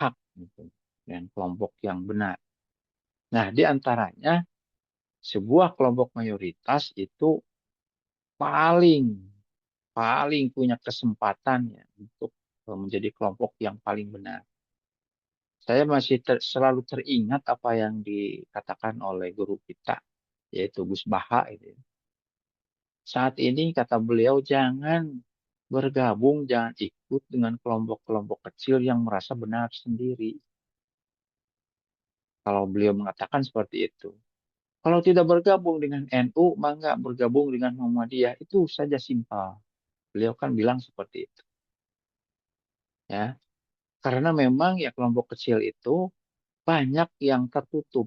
hak, gitu, dan kelompok yang benar. Nah, di antaranya sebuah kelompok mayoritas itu paling punya kesempatan ya, untuk menjadi kelompok yang paling benar. Saya masih selalu teringat apa yang dikatakan oleh guru kita, yaitu Gus Baha. Saat ini kata beliau, jangan bergabung, jangan ikut dengan kelompok-kelompok kecil yang merasa benar sendiri. Kalau beliau mengatakan seperti itu. Kalau tidak bergabung dengan NU, maka bergabung dengan Muhammadiyah. Itu saja simpel. Beliau kan bilang seperti itu. Ya. Karena memang ya kelompok kecil itu banyak yang tertutup.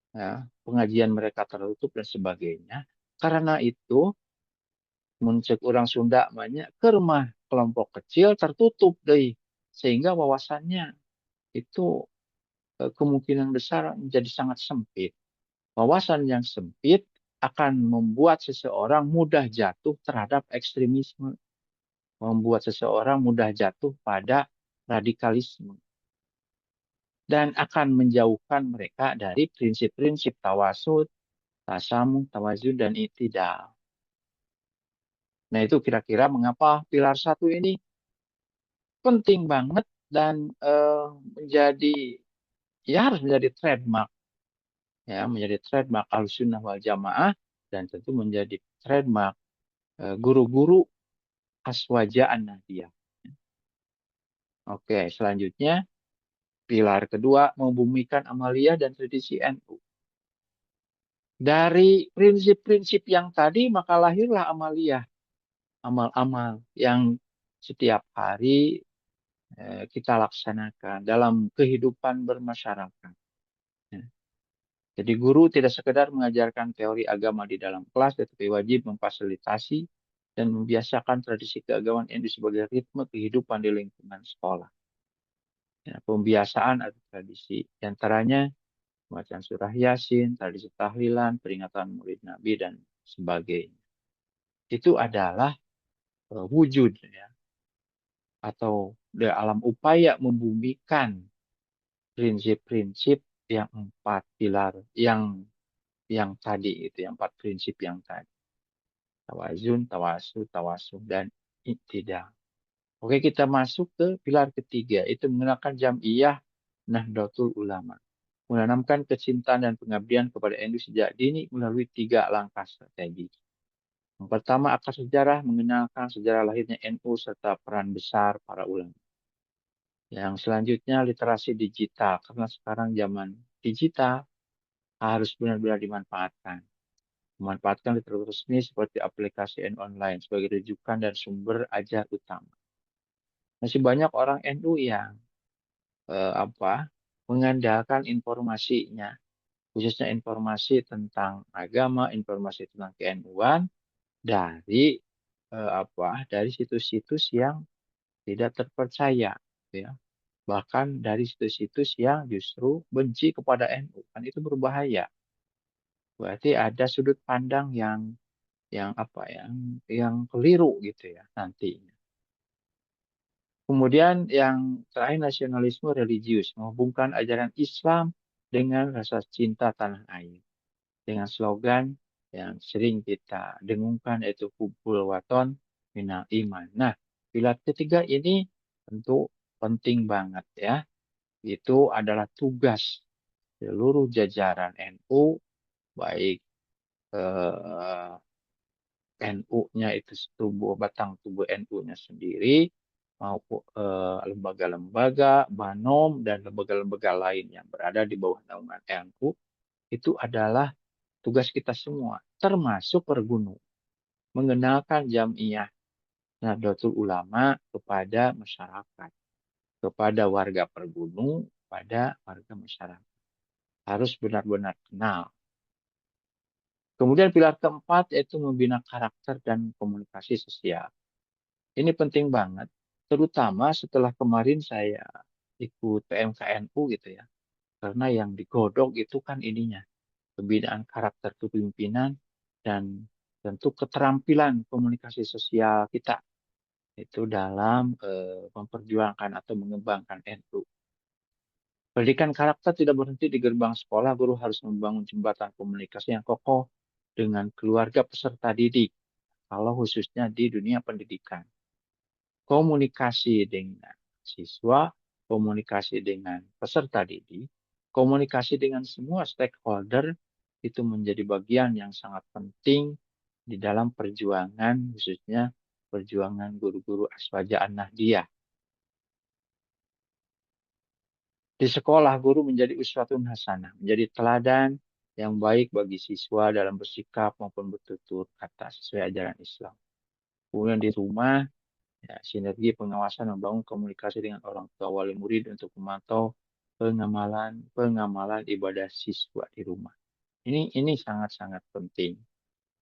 Ya, pengajian mereka tertutup dan sebagainya. Karena itu, muncul orang Sunda banyak ke rumah kelompok kecil tertutup deh. Sehingga wawasannya itu kemungkinan besar menjadi sangat sempit. Wawasan yang sempit akan membuat seseorang mudah jatuh terhadap ekstremisme. Membuat seseorang mudah jatuh pada radikalisme. Dan akan menjauhkan mereka dari prinsip-prinsip tawasud, tasamuh, tawazun, dan iktidal. Nah, itu kira-kira mengapa pilar satu ini penting banget dan harus menjadi trademark, ya, menjadi trademark Ahlussunnah wal Jamaah, dan tentu menjadi trademark guru-guru Aswaja An-Nahdiyah. Oke, selanjutnya pilar kedua, membumikan amaliyah dan tradisi NU. Dari prinsip-prinsip yang tadi maka lahirlah amaliyah, amal-amal yang setiap hari kita laksanakan dalam kehidupan bermasyarakat. Jadi guru tidak sekedar mengajarkan teori agama di dalam kelas, tetapi wajib memfasilitasi dan membiasakan tradisi keagamaan NU sebagai ritme kehidupan di lingkungan sekolah. Ya, pembiasaan atau tradisi, di antaranya bacaan surah Yasin, tradisi tahlilan, peringatan Maulid Nabi, dan sebagainya. Itu adalah wujud ya, atau dalam upaya membumikan prinsip-prinsip yang 4 pilar yang tadi itu, yang 4 prinsip yang tadi. Tawazun, tawasud, dan iktidal. Oke, kita masuk ke pilar ketiga, itu menggunakan jam'iyah Nahdlatul Ulama. Menanamkan kecintaan dan pengabdian kepada NU sejak dini melalui 3 langkah strategi. Yang pertama, akar sejarah, mengenalkan sejarah lahirnya NU serta peran besar para ulama. Yang selanjutnya, literasi digital, karena sekarang zaman digital harus benar-benar dimanfaatkan. Memanfaatkan literatur resmi seperti aplikasi NU online sebagai rujukan dan sumber ajar utama. Masih banyak orang NU yang mengandalkan informasinya, khususnya informasi tentang agama, informasi tentang ke-NU-an dari dari situs-situs yang tidak terpercaya, gitu ya. Bahkan dari situs-situs yang justru benci kepada NU, kan itu berbahaya. Berarti ada sudut pandang yang keliru gitu ya nantinya. Kemudian yang terakhir, nasionalisme religius, menghubungkan ajaran Islam dengan rasa cinta tanah air. Dengan slogan yang sering kita dengungkan, yaitu Hubul Waton Minal Iman. Nah, pilar ketiga ini tentu penting banget ya. Itu adalah tugas seluruh jajaran NU, baik NU-nya itu batang tubuh NU-nya sendiri, maupun lembaga-lembaga, BANOM, dan lembaga-lembaga lain yang berada di bawah naungan NU, itu adalah tugas kita semua, termasuk Pergunu, mengenalkan Jam'iyah Nahdlatul Ulama kepada masyarakat, kepada warga Pergunu, kepada warga masyarakat. Harus benar-benar kenal. Kemudian pilar keempat yaitu membina karakter dan komunikasi sosial. Ini penting banget, terutama setelah kemarin saya ikut PMKNU gitu ya. Karena yang digodok itu kan ininya, pembinaan karakter kepemimpinan dan tentu keterampilan komunikasi sosial kita itu dalam memperjuangkan atau mengembangkan NU. Pendidikan karakter tidak berhenti di gerbang sekolah, guru harus membangun jembatan komunikasi yang kokoh dengan keluarga peserta didik, kalau khususnya di dunia pendidikan. Komunikasi dengan siswa, komunikasi dengan peserta didik, komunikasi dengan semua stakeholder itu menjadi bagian yang sangat penting di dalam perjuangan, khususnya perjuangan guru-guru Aswaja An-Nahdliyah. Di sekolah, guru menjadi uswatun hasanah, menjadi teladan yang baik bagi siswa dalam bersikap maupun bertutur kata sesuai ajaran Islam. Kemudian di rumah, ya, sinergi pengawasan membangun komunikasi dengan orang tua wali murid untuk memantau pengamalan ibadah siswa di rumah. Ini sangat-sangat penting.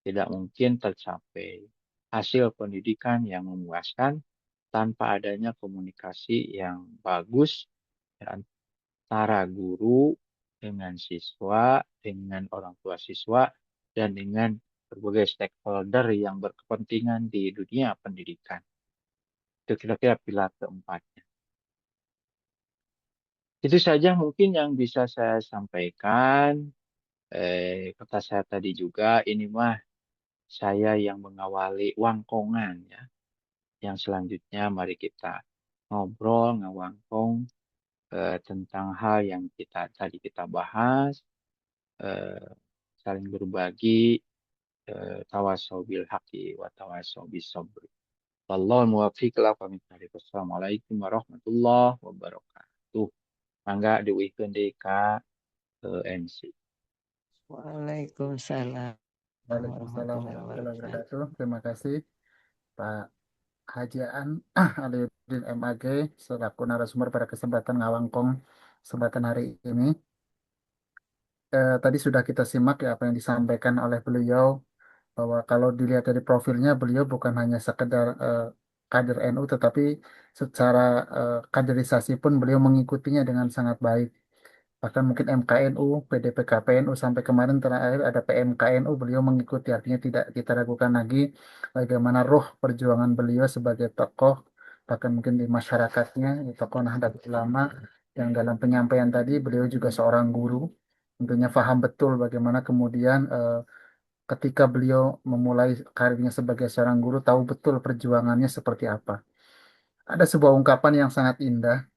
Tidak mungkin tercapai hasil pendidikan yang memuaskan tanpa adanya komunikasi yang bagus antara guru dengan siswa, dengan orang tua siswa, dan dengan berbagai stakeholder yang berkepentingan di dunia pendidikan. Itu kira-kira pilar keempatnya. Itu saja mungkin yang bisa saya sampaikan. Kata saya tadi juga, ini mah saya yang mengawali wangkongan ya. Yang selanjutnya mari kita ngobrol, ngawangkong tentang hal yang tadi kita bahas, saling berbagi, tawasau bil haqi wa tawasau bis sabri. Wallahu muwaffiq ila aqwamit thoriq. Wassalamualaikum warahmatullahi wabarakatuh. Mangga diuihkeun deui ka MC. Waalaikumsalam Waalaikumsalam warahmatullahi warahmatullahi wabarakatuh. wabarakatuh. Terima kasih Pak Haji Aan Aliuddin MAG selaku narasumber pada kesempatan ngawangkong kesempatan hari ini. Tadi sudah kita simak ya apa yang disampaikan oleh beliau, bahwa kalau dilihat dari profilnya beliau bukan hanya sekedar kader NU, tetapi secara kaderisasi pun beliau mengikutinya dengan sangat baik. Bahkan mungkin MKNU, PDPKPNU, sampai kemarin terakhir ada PMKNU, beliau mengikuti. Artinya tidak kita ragukan lagi bagaimana roh perjuangan beliau sebagai tokoh, bahkan mungkin di masyarakatnya, tokoh Nahdlatul Ulama, yang dalam penyampaian tadi beliau juga seorang guru. Tentunya paham betul bagaimana kemudian ketika beliau memulai karirnya sebagai seorang guru, tahu betul perjuangannya seperti apa. Ada sebuah ungkapan yang sangat indah,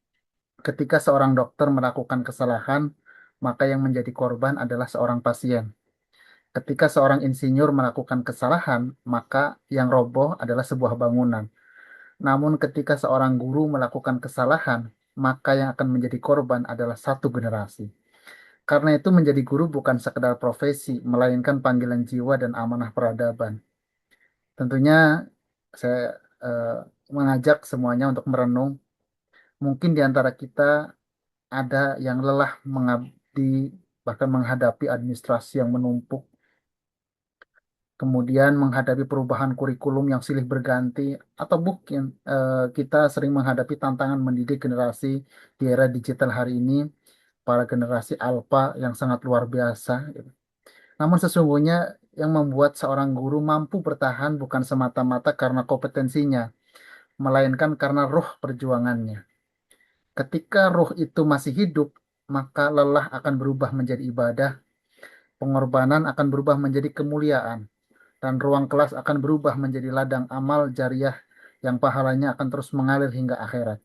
ketika seorang dokter melakukan kesalahan, maka yang menjadi korban adalah seorang pasien. Ketika seorang insinyur melakukan kesalahan, maka yang roboh adalah sebuah bangunan. Namun ketika seorang guru melakukan kesalahan, maka yang akan menjadi korban adalah satu generasi. Karena itu menjadi guru bukan sekedar profesi, melainkan panggilan jiwa dan amanah peradaban. Tentunya saya mengajak semuanya untuk merenung. Mungkin di antara kita ada yang lelah mengabdi, bahkan menghadapi administrasi yang menumpuk, kemudian menghadapi perubahan kurikulum yang silih berganti, atau mungkin kita sering menghadapi tantangan mendidik generasi di era digital hari ini, para generasi alfa yang sangat luar biasa, gitu. Namun sesungguhnya yang membuat seorang guru mampu bertahan bukan semata-mata karena kompetensinya, melainkan karena ruh perjuangannya. Ketika ruh itu masih hidup, maka lelah akan berubah menjadi ibadah, pengorbanan akan berubah menjadi kemuliaan, dan ruang kelas akan berubah menjadi ladang amal jariah yang pahalanya akan terus mengalir hingga akhirat.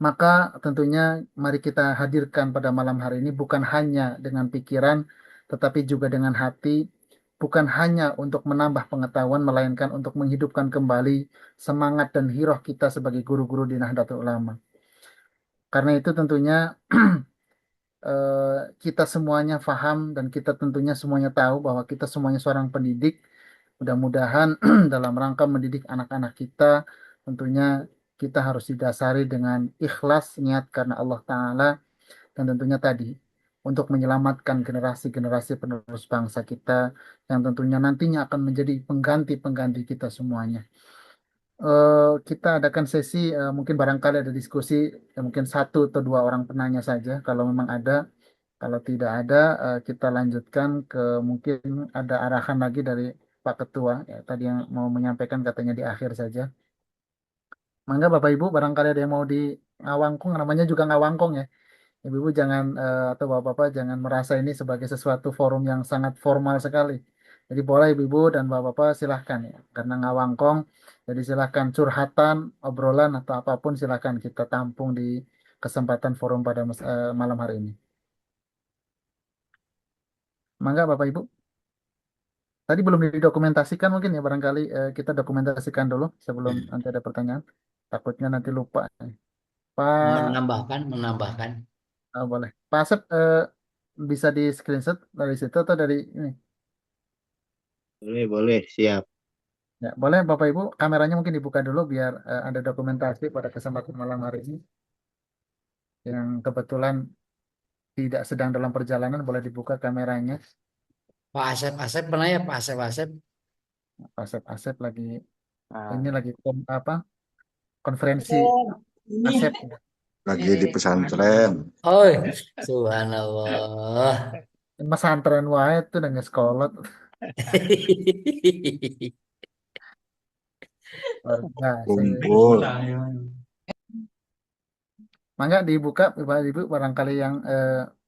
Maka tentunya mari kita hadirkan pada malam hari ini bukan hanya dengan pikiran, tetapi juga dengan hati, bukan hanya untuk menambah pengetahuan, melainkan untuk menghidupkan kembali semangat dan hiroh kita sebagai guru-guru di Nahdlatul Ulama. Karena itu tentunya eh, kita semuanya paham dan kita tentunya semuanya tahu bahwa kita semuanya seorang pendidik. Mudah-mudahan dalam rangka mendidik anak-anak kita, tentunya kita harus didasari dengan ikhlas niat karena Allah Ta'ala, dan tentunya tadi untuk menyelamatkan generasi-generasi penerus bangsa kita yang tentunya nantinya akan menjadi pengganti-pengganti kita semuanya. Kita adakan sesi, mungkin barangkali ada diskusi, mungkin satu atau dua orang penanya saja kalau memang ada. Kalau tidak ada, kita lanjutkan ke mungkin ada arahan lagi dari Pak Ketua, ya, tadi yang mau menyampaikan katanya di akhir saja. Mangga Bapak Ibu, barangkali ada yang mau di ngawangkung, namanya juga ngawangkung ya. Ibu-ibu jangan atau bapak-bapak jangan merasa ini sebagai sesuatu forum yang sangat formal sekali. Jadi boleh ibu-ibu dan bapak-bapak silahkan ya. Karena ngawangkong, jadi silahkan curhatan, obrolan atau apapun silahkan kita tampung di kesempatan forum pada malam hari ini. Mangga Bapak Ibu. Tadi belum didokumentasikan mungkin ya barangkali kita dokumentasikan dulu sebelum nanti ada pertanyaan. Takutnya nanti lupa. Pak, menambahkan. boleh. Pak Asep, bisa di screenshot dari situ atau dari ini? Boleh, boleh, siap. Ya, boleh Bapak Ibu, kameranya mungkin dibuka dulu biar ada dokumentasi pada kesempatan malam hari ini. Yang kebetulan tidak sedang dalam perjalanan, boleh dibuka kameranya. Pak Asep pernah ya Pak Asep. Pak Asep Asep lagi ini Ah, lagi apa? Konferensi Asep. Lagi di pesantren. Oh, subhanallah. Mas antren wae tuh dengan sekolah. Luar biasa. Kumpul. Mangga dibuka Bapak Ibu barangkali yang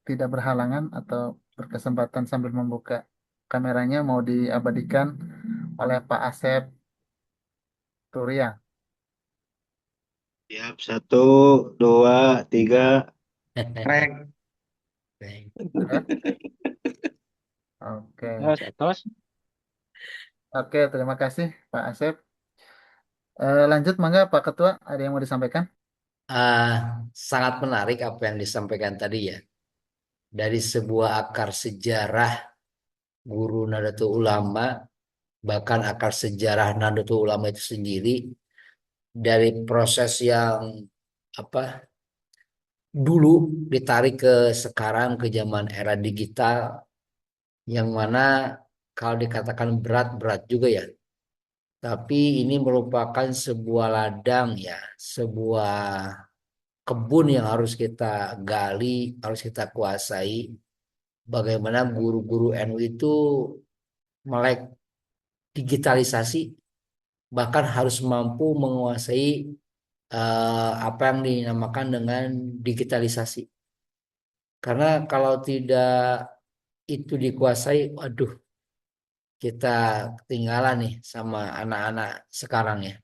tidak berhalangan atau berkesempatan sambil membuka kameranya mau diabadikan oleh Pak Asep Turia. Siap, satu, dua, tiga. Rek. Ya. Oke. terus Oke, terima kasih Pak Asep. Lanjut mangga Pak Ketua, ada yang mau disampaikan? Ah, sangat menarik apa yang disampaikan tadi ya. Dari sebuah akar sejarah guru Nahdlatul Ulama, bahkan akar sejarah Nahdlatul Ulama itu sendiri, dari proses yang apa dulu ditarik ke sekarang ke zaman era digital, yang mana kalau dikatakan berat-berat juga ya. Tapi ini merupakan sebuah ladang ya, sebuah kebun yang harus kita gali, harus kita kuasai. Bagaimana guru-guru NU itu melek digitalisasi, bahkan harus mampu menguasai apa yang dinamakan dengan digitalisasi. Karena kalau tidak itu dikuasai, waduh, kita ketinggalan nih sama anak-anak sekarang ya.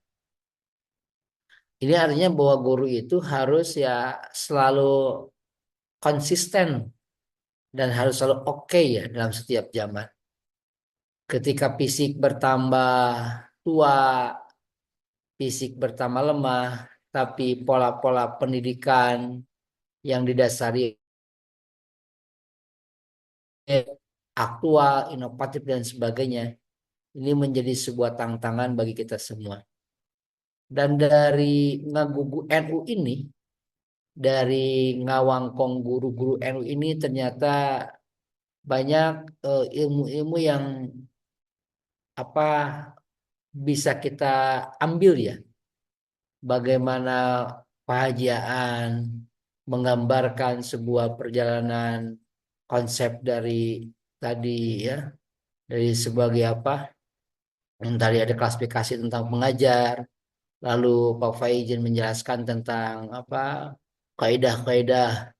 Ini artinya bahwa guru itu harus ya selalu konsisten dan harus selalu oke ya dalam setiap zaman. Ketika fisik bertambah tua, fisik bertambah lemah, tapi pola-pola pendidikan yang didasari aktual, inovatif dan sebagainya, ini menjadi sebuah tantangan bagi kita semua. Dan dari ngagugu NU ini, dari ngawangkong guru-guru NU ini ternyata banyak ilmu-ilmu yang apa bisa kita ambil ya. Bagaimana Pahajian menggambarkan sebuah perjalanan konsep dari tadi ya, dari sebagai apa yang tadi ada klasifikasi tentang pengajar, lalu Pak Faizin menjelaskan tentang apa kaidah-kaidah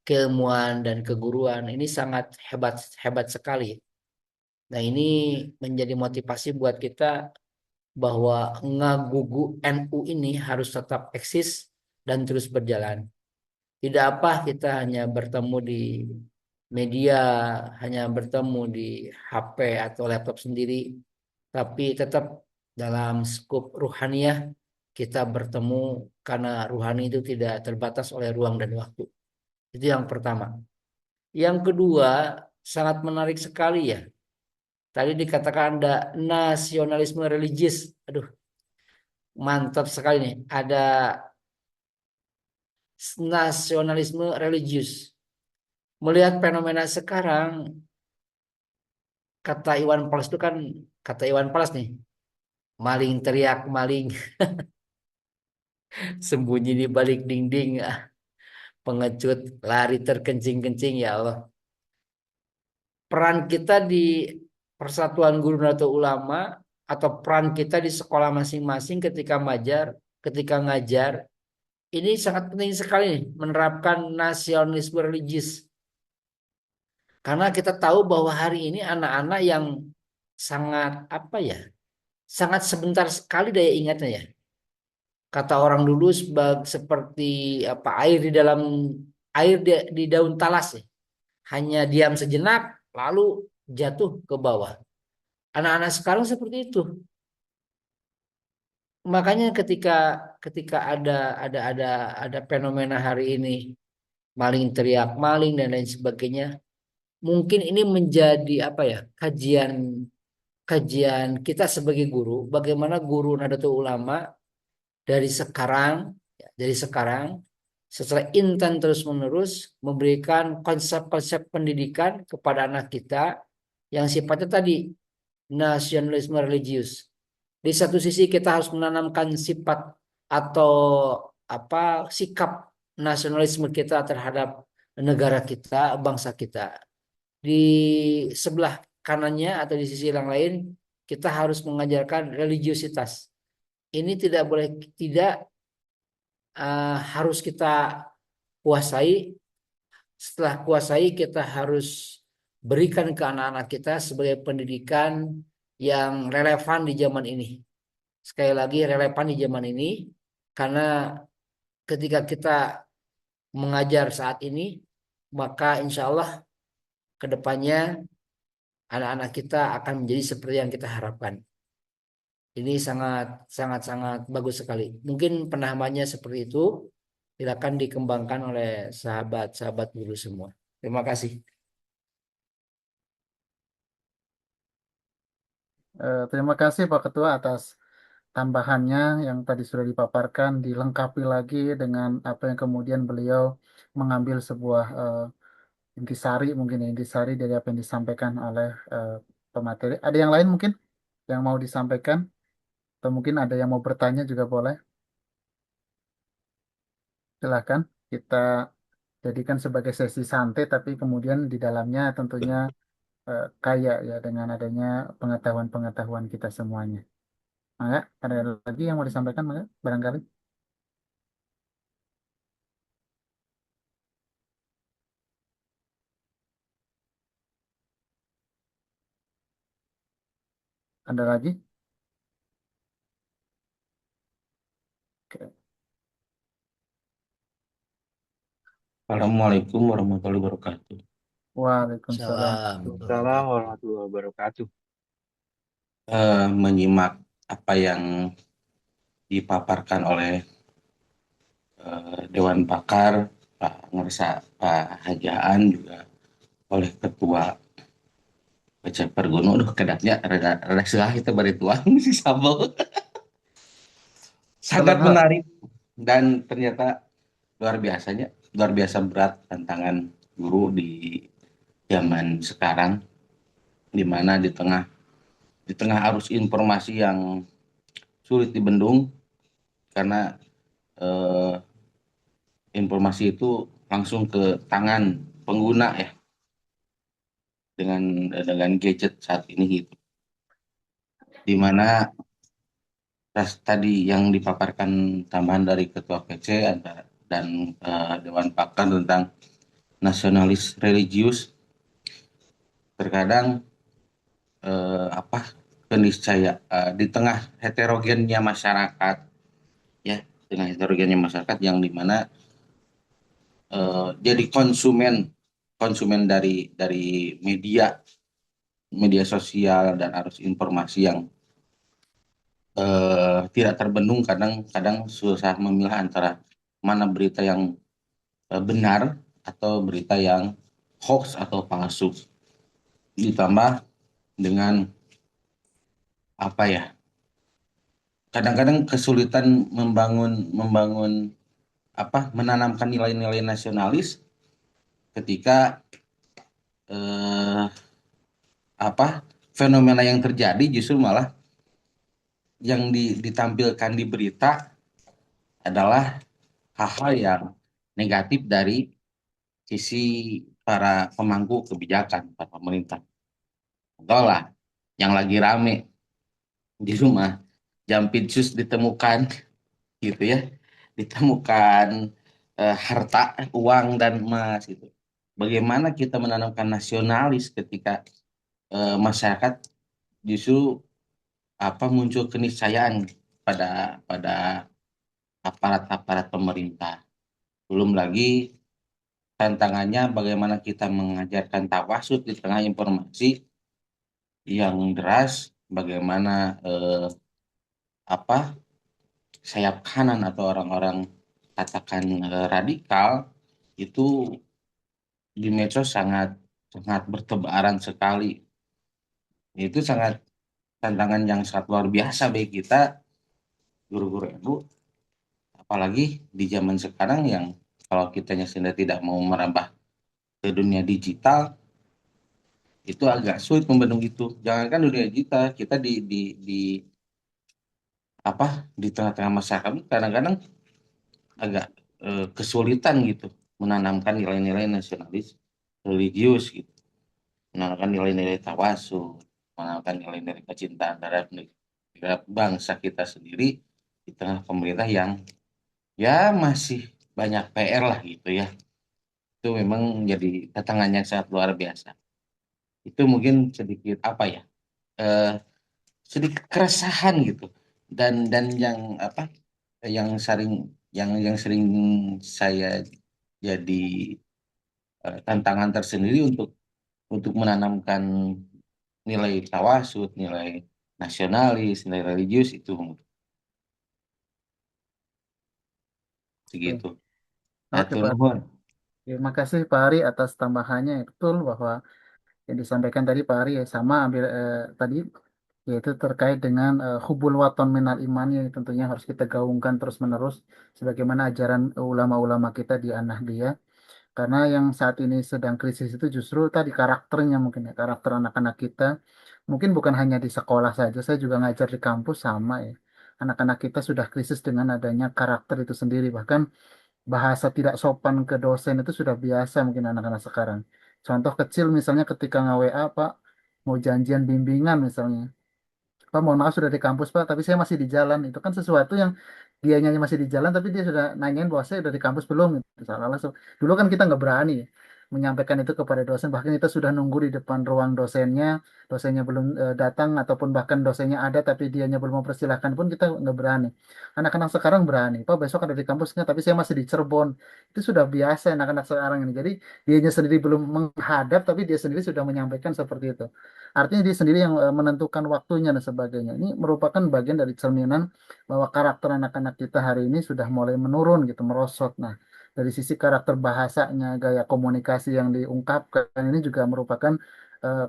keilmuan dan keguruan. Ini sangat hebat hebat sekali. Nah, ini menjadi motivasi buat kita bahwa ngagugu NU ini harus tetap eksis dan terus berjalan. Tidak apa kita hanya bertemu di media, hanya bertemu di HP atau laptop sendiri, tapi tetap dalam skup ruhaniyah kita bertemu karena ruhani itu tidak terbatas oleh ruang dan waktu. Itu yang pertama. Yang kedua, sangat menarik sekali ya. Tadi dikatakan ada nasionalisme religius. Aduh, mantap sekali nih. Ada nasionalisme religius. Melihat fenomena sekarang, kata Iwan Fals itu kan, kata Iwan Fals nih, maling teriak maling, sembunyi di balik dinding, pengecut lari terkencing-kencing ya Allah. Peran kita di Persatuan Guru Nahdlatul Ulama atau peran kita di sekolah masing-masing ketika ngajar, ini sangat penting sekali nih, menerapkan nasionalisme religius. Karena kita tahu bahwa hari ini anak-anak yang sangat apa ya, sangat sebentar sekali daya ingatnya ya. Kata orang dulu seperti apa air di daun talas ya. Hanya diam sejenak lalu jatuh ke bawah. Anak-anak sekarang seperti itu. Makanya ketika ketika ada fenomena hari ini maling teriak maling dan lain sebagainya, mungkin ini menjadi apa ya, kajian kajian kita sebagai guru, bagaimana guru Nahdlatul Ulama dari sekarang, ya, dari sekarang setelah intent terus-menerus memberikan konsep-konsep pendidikan kepada anak kita yang sifatnya tadi nasionalisme religius. Di satu sisi kita harus menanamkan sifat atau apa sikap nasionalisme kita terhadap negara kita, bangsa kita. Di sebelah kanannya atau di sisi yang lain kita harus mengajarkan religiusitas. Ini tidak boleh tidak harus kita kuasai. Setelah kuasai kita harus berikan ke anak-anak kita sebagai pendidikan yang relevan di zaman ini. Sekali lagi relevan di zaman ini karena ketika kita mengajar saat ini maka insya Allah ke depannya anak-anak kita akan menjadi seperti yang kita harapkan. Ini sangat sangat sangat bagus sekali. Mungkin penahamannya seperti itu. Silakan dikembangkan oleh sahabat-sahabat guru semua. Terima kasih. Terima kasih Pak Ketua atas tambahannya yang tadi sudah dipaparkan, dilengkapi lagi dengan apa yang kemudian beliau mengambil sebuah intisari mungkin ya, intisari dari apa yang disampaikan oleh pemateri. Ada yang lain mungkin yang mau disampaikan atau mungkin ada yang mau bertanya juga boleh. Silahkan kita jadikan sebagai sesi santai tapi kemudian di dalamnya tentunya kaya ya dengan adanya pengetahuan-pengetahuan kita semuanya. Maka ada lagi yang mau disampaikan Maka barangkali ada lagi? Oke. Assalamualaikum warahmatullahi wabarakatuh. Waalaikumsalam. Salam. Assalamualaikum warahmatullahi wabarakatuh. Menyimak apa yang dipaparkan oleh Dewan Pakar, Pak Ngersa, Pak Hajaan juga oleh Ketua PC Perguno. Aduh, kedatnya rada selah kita bari tuang si sambal. sangat Dalam hal menarik dan ternyata luar biasa berat tantangan guru di zaman sekarang, di mana di tengah arus informasi yang sulit dibendung karena eh, informasi itu langsung ke tangan pengguna ya, dengan gadget saat ini gitu, di mana tadi yang dipaparkan tambahan dari Ketua PC dan Dewan Pakar tentang nasionalis religius, terkadang apa keniscaya di tengah heterogennya masyarakat ya, dengan heterogennya masyarakat yang dimana jadi konsumen dari media sosial dan arus informasi yang tidak terbendung, kadang-kadang susah memilah antara mana berita yang benar atau berita yang hoax atau palsu, ditambah dengan apa ya, kadang-kadang kesulitan membangun membangun menanamkan nilai-nilai nasionalis ketika eh, fenomena yang terjadi justru malah yang ditampilkan di berita adalah hal-hal yang negatif dari sisi para pemangku kebijakan, para pemerintah. Contoh lah, yang lagi rame di rumah, Jampitsus ditemukan gitu ya, ditemukan harta, uang dan emas gitu. Bagaimana kita menanamkan nasionalis ketika masyarakat justru muncul keniscayaan pada pada aparat-aparat pemerintah. Belum lagi tantangannya bagaimana kita mengajarkan tawasud di tengah informasi yang deras, bagaimana apa sayap kanan atau orang-orang katakan radikal itu di medsos sangat sangat bertebaran sekali. Itu sangat tantangan yang sangat luar biasa bagi kita guru-guru ibu, apalagi di zaman sekarang yang kalau kitanya sendiri tidak mau merambah ke dunia digital itu agak sulit membendung itu. Jangankan dunia digital, kita di apa di tengah-tengah masyarakat kadang-kadang agak kesulitan gitu menanamkan nilai-nilai nasionalis religius gitu, menanamkan nilai-nilai tawasud, menanamkan nilai-nilai kecintaan terhadap bangsa kita sendiri di tengah pemerintah yang ya masih banyak PR lah gitu ya. Itu memang jadi tantangan yang sangat luar biasa. Itu mungkin sedikit eh, sedikit keresahan gitu, dan yang yang sering yang sering saya jadi tantangan tersendiri untuk menanamkan nilai tawasud, nilai nasionalis, nilai religius itu oke, segitu. oke Atur Pak. nuhun. Terima kasih Pak Ari atas tambahannya. Betul bahwa yang disampaikan tadi Pak Ari ya sama ambil tadi yaitu terkait dengan hubul waton minal iman yang tentunya harus kita gaungkan terus-menerus sebagaimana ajaran ulama-ulama kita di An-Nahdliyah. Karena yang saat ini sedang krisis itu justru tadi karakternya mungkin ya, karakter anak-anak kita. Mungkin bukan hanya di sekolah saja, saya juga ngajar di kampus sama ya. Anak-anak kita sudah krisis dengan adanya karakter itu sendiri. Bahkan bahasa tidak sopan ke dosen itu sudah biasa mungkin anak-anak sekarang. Contoh kecil misalnya ketika nge-WA, Pak, mau janjian bimbingan misalnya. Pak, mohon maaf sudah di kampus, Pak, tapi saya masih di jalan. Itu kan sesuatu yang dia nyanyi masih di jalan, tapi dia sudah nanyain bahwa saya udah di kampus belum. Gitu. Salah-salah. Dulu kan kita nggak berani ya, menyampaikan itu kepada dosen. Bahkan kita sudah nunggu di depan ruang dosennya, dosennya belum datang, ataupun bahkan dosennya ada, tapi dianya belum mempersilahkan pun kita nggak berani. Anak-anak sekarang berani. Pak, besok ada di kampus nggak? Tapi saya masih di Cirebon. Itu sudah biasa anak-anak sekarang ini. Jadi dianya sendiri belum menghadap, tapi dia sendiri sudah menyampaikan seperti itu. Artinya dia sendiri yang menentukan waktunya dan sebagainya. Ini merupakan bagian dari cerminan bahwa karakter anak-anak kita hari ini sudah mulai menurun gitu, merosot. Nah, dari sisi karakter bahasanya, gaya komunikasi yang diungkapkan ini juga merupakan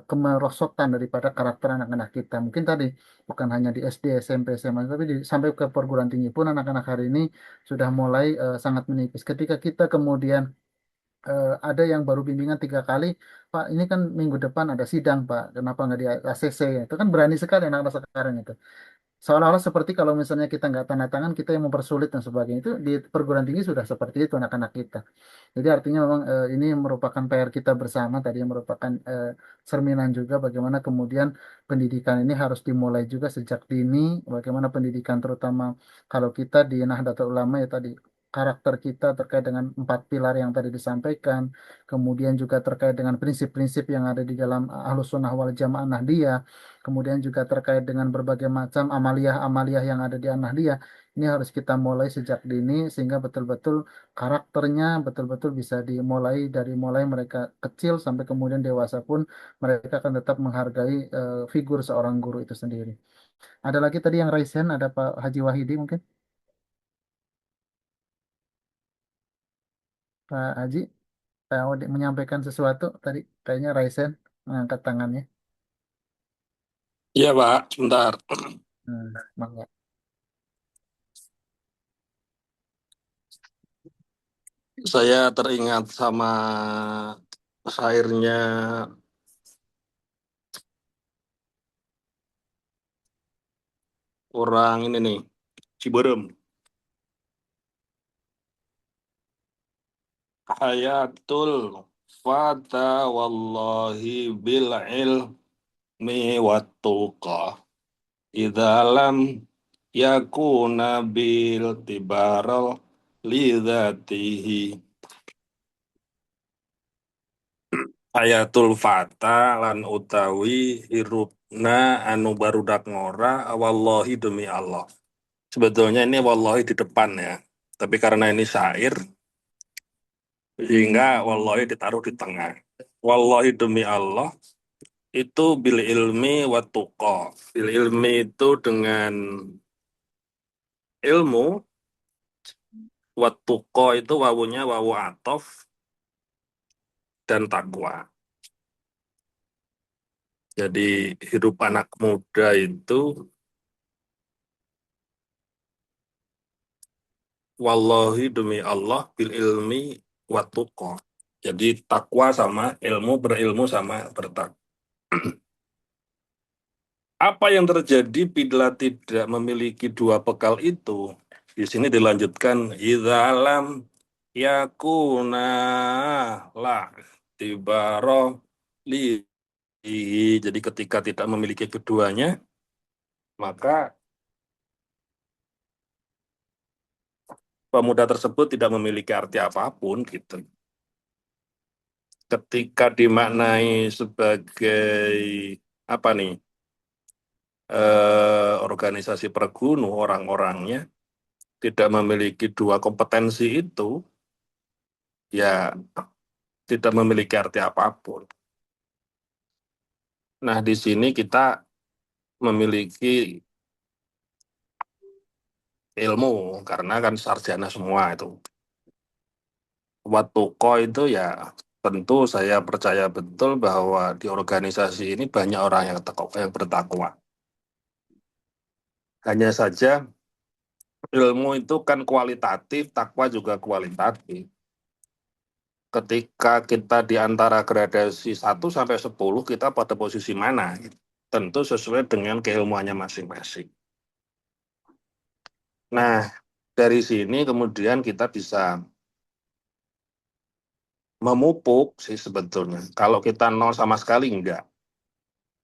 kemerosotan daripada karakter anak-anak kita. Mungkin tadi bukan hanya di SD, SMP, SMA, tapi sampai ke perguruan tinggi pun anak-anak hari ini sudah mulai sangat menipis. Ketika kita kemudian ada yang baru bimbingan 3 kali, Pak, ini kan minggu depan ada sidang, Pak. Kenapa nggak di ACC? Itu kan berani sekali anak-anak sekarang itu. Seolah-olah seperti kalau misalnya kita nggak tanda tangan, kita yang mempersulit dan sebagainya. Itu di perguruan tinggi sudah seperti itu anak-anak kita. Jadi artinya memang ini merupakan PR kita bersama, tadi yang merupakan cerminan juga bagaimana kemudian pendidikan ini harus dimulai juga sejak dini, bagaimana pendidikan terutama kalau kita di Nahdlatul Ulama ya tadi karakter kita terkait dengan 4 pilar yang tadi disampaikan, kemudian juga terkait dengan prinsip-prinsip yang ada di dalam Ahlus Sunnah wal Jamaah Nahdiyah, kemudian juga terkait dengan berbagai macam amaliyah-amaliyah yang ada di An-Nahdiyah. Ini harus kita mulai sejak dini sehingga betul-betul karakternya betul-betul bisa dimulai dari mulai mereka kecil sampai kemudian dewasa pun mereka akan tetap menghargai figur seorang guru itu sendiri. Ada lagi tadi yang Raisen, ada Pak Haji Wahidi mungkin. Pak Haji, mau menyampaikan sesuatu tadi kayaknya Raisen mengangkat tangannya. Iya, Pak, sebentar. Mangga. Saya teringat sama syairnya orang ini nih, Ciberem. Hayatul fata wallahi bil ilmi wattuqa. Idza lam yakuna bil tibaral lidzatihi. Hayatul fata lan utawi hirupna anu barudak ngora wallahi demi Allah. Sebetulnya ini wallahi di depan ya. Tapi karena ini syair, sehingga wallahi ditaruh di tengah. Wallahi demi Allah, itu bil ilmi wa tuqa. Bil ilmi itu dengan ilmu, wa tuqa itu wawunya wawu atof, dan takwa. Jadi hidup anak muda itu wallahi demi Allah bil ilmi wa tuqa. Jadi takwa sama ilmu, berilmu sama bertakwa. Apa yang terjadi bila tidak memiliki dua bekal itu? Di sini dilanjutkan idzalam yakuna lah tibaro li. Jadi ketika tidak memiliki keduanya, maka pemuda tersebut tidak memiliki arti apapun gitu. Ketika dimaknai sebagai apa nih? Organisasi pergunu orang-orangnya tidak memiliki dua kompetensi itu, ya tidak memiliki arti apapun. Nah, di sini kita memiliki ilmu, karena kan sarjana semua itu. Watuko itu ya tentu saya percaya betul bahwa di organisasi ini banyak orang yang bertakwa. Hanya saja ilmu itu kan kualitatif, takwa juga kualitatif. Ketika kita di antara gradasi 1 sampai 10, kita pada posisi mana? Tentu sesuai dengan keilmuannya masing-masing. Nah, dari sini kemudian kita bisa memupuk sih sebetulnya. Kalau kita nol sama sekali enggak.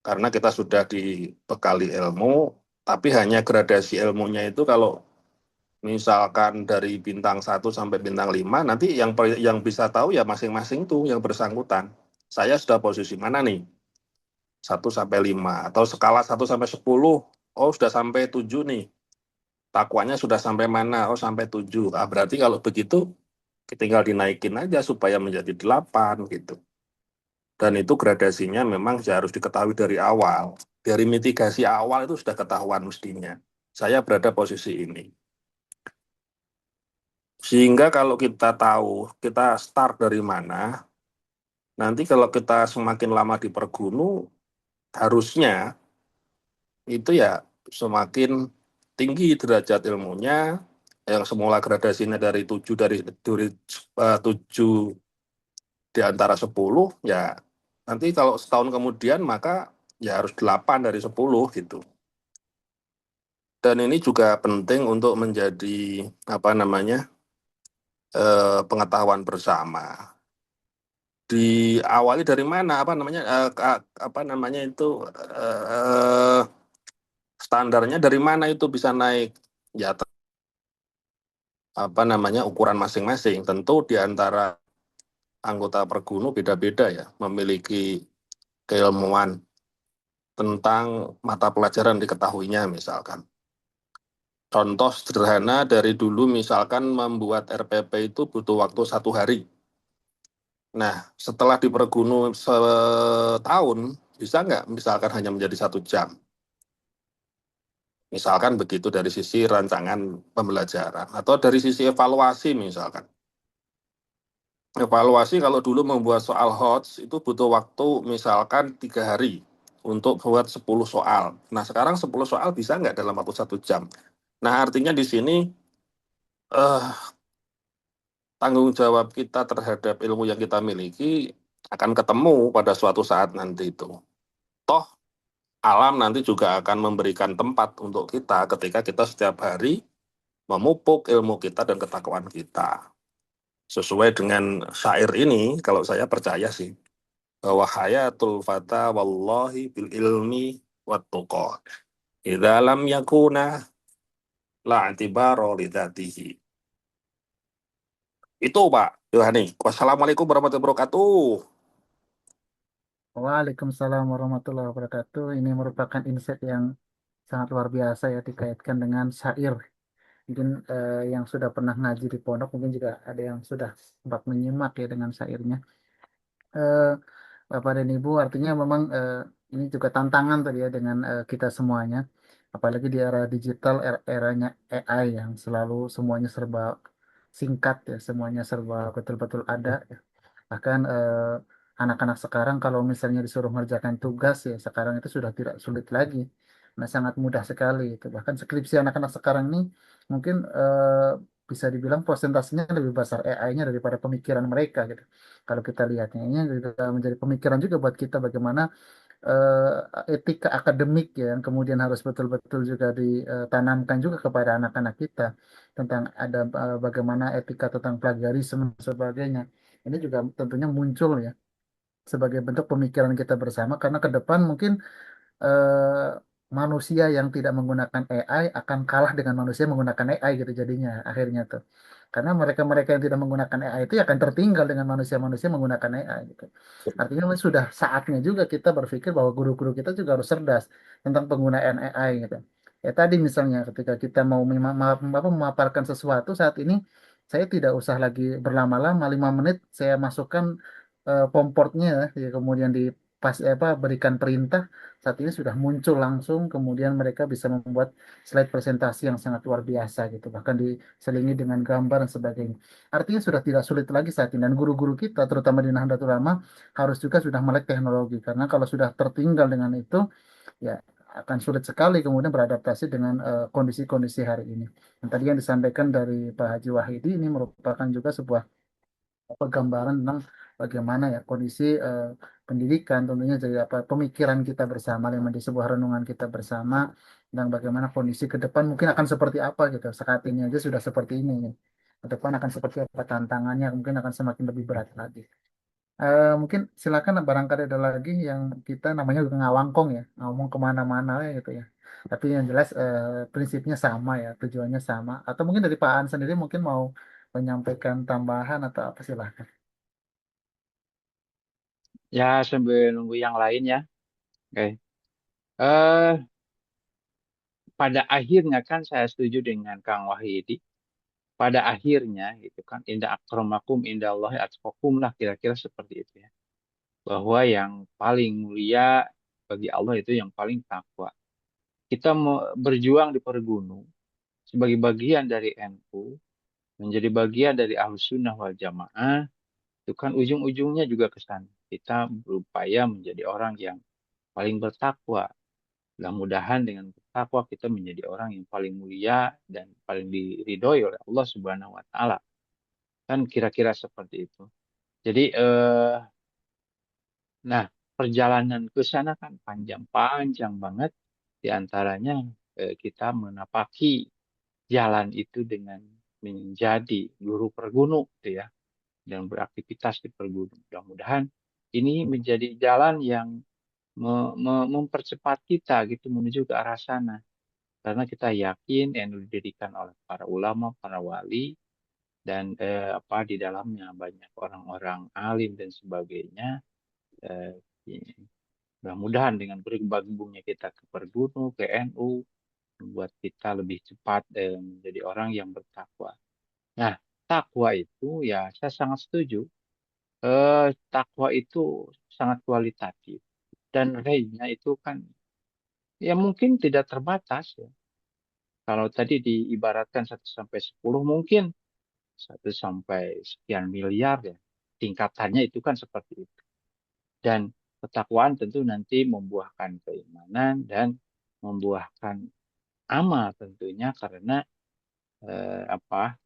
Karena kita sudah dibekali ilmu, tapi hanya gradasi ilmunya itu kalau misalkan dari bintang 1 sampai bintang 5, nanti yang bisa tahu ya masing-masing tuh yang bersangkutan. Saya sudah posisi mana nih? 1 sampai 5 atau skala 1 sampai 10. Oh, sudah sampai 7 nih. Takwanya sudah sampai mana? Oh, sampai 7. Ah, berarti kalau begitu tinggal dinaikin aja supaya menjadi 8 gitu. Dan itu gradasinya memang harus diketahui dari awal. Dari mitigasi awal itu sudah ketahuan mestinya. Saya berada posisi ini. Sehingga kalau kita tahu kita start dari mana, Nanti kalau kita semakin lama di Pergunu, harusnya itu ya semakin tinggi derajat ilmunya, yang semula gradasinya dari 7 di antara 10, ya nanti kalau setahun kemudian maka ya harus 8 dari 10 gitu. Dan ini juga penting untuk menjadi apa namanya pengetahuan bersama. Diawali dari mana? Apa namanya itu eh, standarnya dari mana itu bisa naik? Ya apa namanya ukuran masing-masing. Tentu di antara anggota Pergunu beda-beda ya, memiliki keilmuan tentang mata pelajaran diketahuinya misalkan. Contoh sederhana dari dulu misalkan membuat RPP itu butuh waktu 1 hari. Nah, setelah di Pergunu setahun, bisa nggak misalkan hanya menjadi 1 jam? Misalkan begitu dari sisi rancangan pembelajaran. Atau dari sisi evaluasi misalkan. Evaluasi kalau dulu membuat soal HOTS itu butuh waktu misalkan 3 hari untuk buat 10 soal. Nah, sekarang 10 soal bisa nggak dalam waktu 1 jam? Nah, artinya di sini eh, tanggung jawab kita terhadap ilmu yang kita miliki akan ketemu pada suatu saat nanti itu. Toh, alam nanti juga akan memberikan tempat untuk kita ketika kita setiap hari memupuk ilmu kita dan ketakwaan kita. Sesuai dengan syair ini, kalau saya percaya sih, bahwa hayatul fata wallahi bil ilmi wat tuqa. Idza lam yakuna la i'tibaro lidzatihi. Itu Pak Yohani. Wassalamualaikum warahmatullahi wabarakatuh. Waalaikumsalam warahmatullahi wabarakatuh. Ini merupakan insight yang sangat luar biasa ya dikaitkan dengan syair. Mungkin yang sudah pernah ngaji di pondok mungkin juga ada yang sudah sempat menyimak ya dengan syairnya. Eh, Bapak dan Ibu, artinya memang ini juga tantangan tadi ya dengan kita semuanya. Apalagi di era digital, eranya AI yang selalu semuanya serba singkat ya, semuanya serba betul-betul ada. Bahkan anak-anak sekarang kalau misalnya disuruh mengerjakan tugas ya sekarang itu sudah tidak sulit lagi. Nah, sangat mudah sekali itu. Bahkan skripsi anak-anak sekarang ini mungkin bisa dibilang persentasenya lebih besar AI-nya daripada pemikiran mereka gitu. Kalau kita lihatnya ini juga menjadi pemikiran juga buat kita bagaimana etika akademik ya yang kemudian harus betul-betul juga ditanamkan juga kepada anak-anak kita tentang ada bagaimana etika tentang plagiarisme dan sebagainya. Ini juga tentunya muncul ya sebagai bentuk pemikiran kita bersama karena ke depan mungkin eh, manusia yang tidak menggunakan AI akan kalah dengan manusia yang menggunakan AI gitu jadinya akhirnya tuh. Karena mereka-mereka yang tidak menggunakan AI itu akan tertinggal dengan manusia-manusia menggunakan AI gitu. Artinya memang sudah saatnya juga kita berpikir bahwa guru-guru kita juga harus cerdas tentang penggunaan AI gitu. Ya tadi misalnya ketika kita mau memaparkan sesuatu saat ini saya tidak usah lagi berlama-lama 5 menit saya masukkan pomportnya ya kemudian di pas berikan perintah saat ini sudah muncul langsung kemudian mereka bisa membuat slide presentasi yang sangat luar biasa gitu bahkan diselingi dengan gambar dan sebagainya artinya sudah tidak sulit lagi saat ini dan guru-guru kita terutama di Nahdlatul Ulama harus juga sudah melek teknologi karena kalau sudah tertinggal dengan itu ya akan sulit sekali kemudian beradaptasi dengan kondisi-kondisi hari ini. Dan tadi yang disampaikan dari Pak Haji Wahidi ini merupakan juga sebuah gambaran tentang bagaimana ya kondisi pendidikan tentunya jadi apa pemikiran kita bersama yang menjadi sebuah renungan kita bersama dan bagaimana kondisi ke depan mungkin akan seperti apa gitu saat ini aja sudah seperti ini ya. Ke depan akan seperti apa tantangannya mungkin akan semakin lebih berat lagi. Mungkin silakan barangkali ada lagi yang kita namanya juga ngawangkong ya ngomong kemana-mana ya gitu ya tapi yang jelas prinsipnya sama ya tujuannya sama atau mungkin dari Pak An sendiri mungkin mau menyampaikan tambahan atau apa silahkan. Ya, sambil nunggu yang lain ya. Oke. Eh, pada akhirnya kan saya setuju dengan Kang Wahyudi. Pada akhirnya gitu kan, inda akramakum indallahi atqakum lah kira-kira seperti itu ya. Bahwa yang paling mulia bagi Allah itu yang paling takwa. Kita berjuang di Pergunung sebagai bagian dari NU, menjadi bagian dari Ahlus Sunnah wal Jamaah, Itu kan ujung-ujungnya juga ke sana. Kita berupaya menjadi orang yang paling bertakwa. Mudah-mudahan dengan bertakwa kita menjadi orang yang paling mulia dan paling diridhoi oleh Allah Subhanahu wa taala. Kan kira-kira seperti itu. Jadi nah, perjalanan ke sana kan panjang-panjang banget. Di antaranya kita menapaki jalan itu dengan menjadi guru pergunu gitu ya, dan beraktivitas di pergunung. Mudah-mudahan ini menjadi jalan yang mempercepat kita gitu menuju ke arah sana. Karena kita yakin yang didirikan oleh para ulama, para wali, dan di dalamnya banyak orang-orang alim dan sebagainya. Eh, Mudah-mudahan dengan bergabungnya kita ke Pergunu, ke NU, membuat kita lebih cepat menjadi orang yang bertakwa. Nah, takwa itu ya saya sangat setuju. Takwa itu sangat kualitatif dan range-nya itu kan ya mungkin tidak terbatas ya. Kalau tadi diibaratkan 1 sampai 10 mungkin 1 sampai sekian miliar ya. Tingkatannya itu kan seperti itu. Dan ketakwaan tentu nanti membuahkan keimanan dan membuahkan amal tentunya karena apa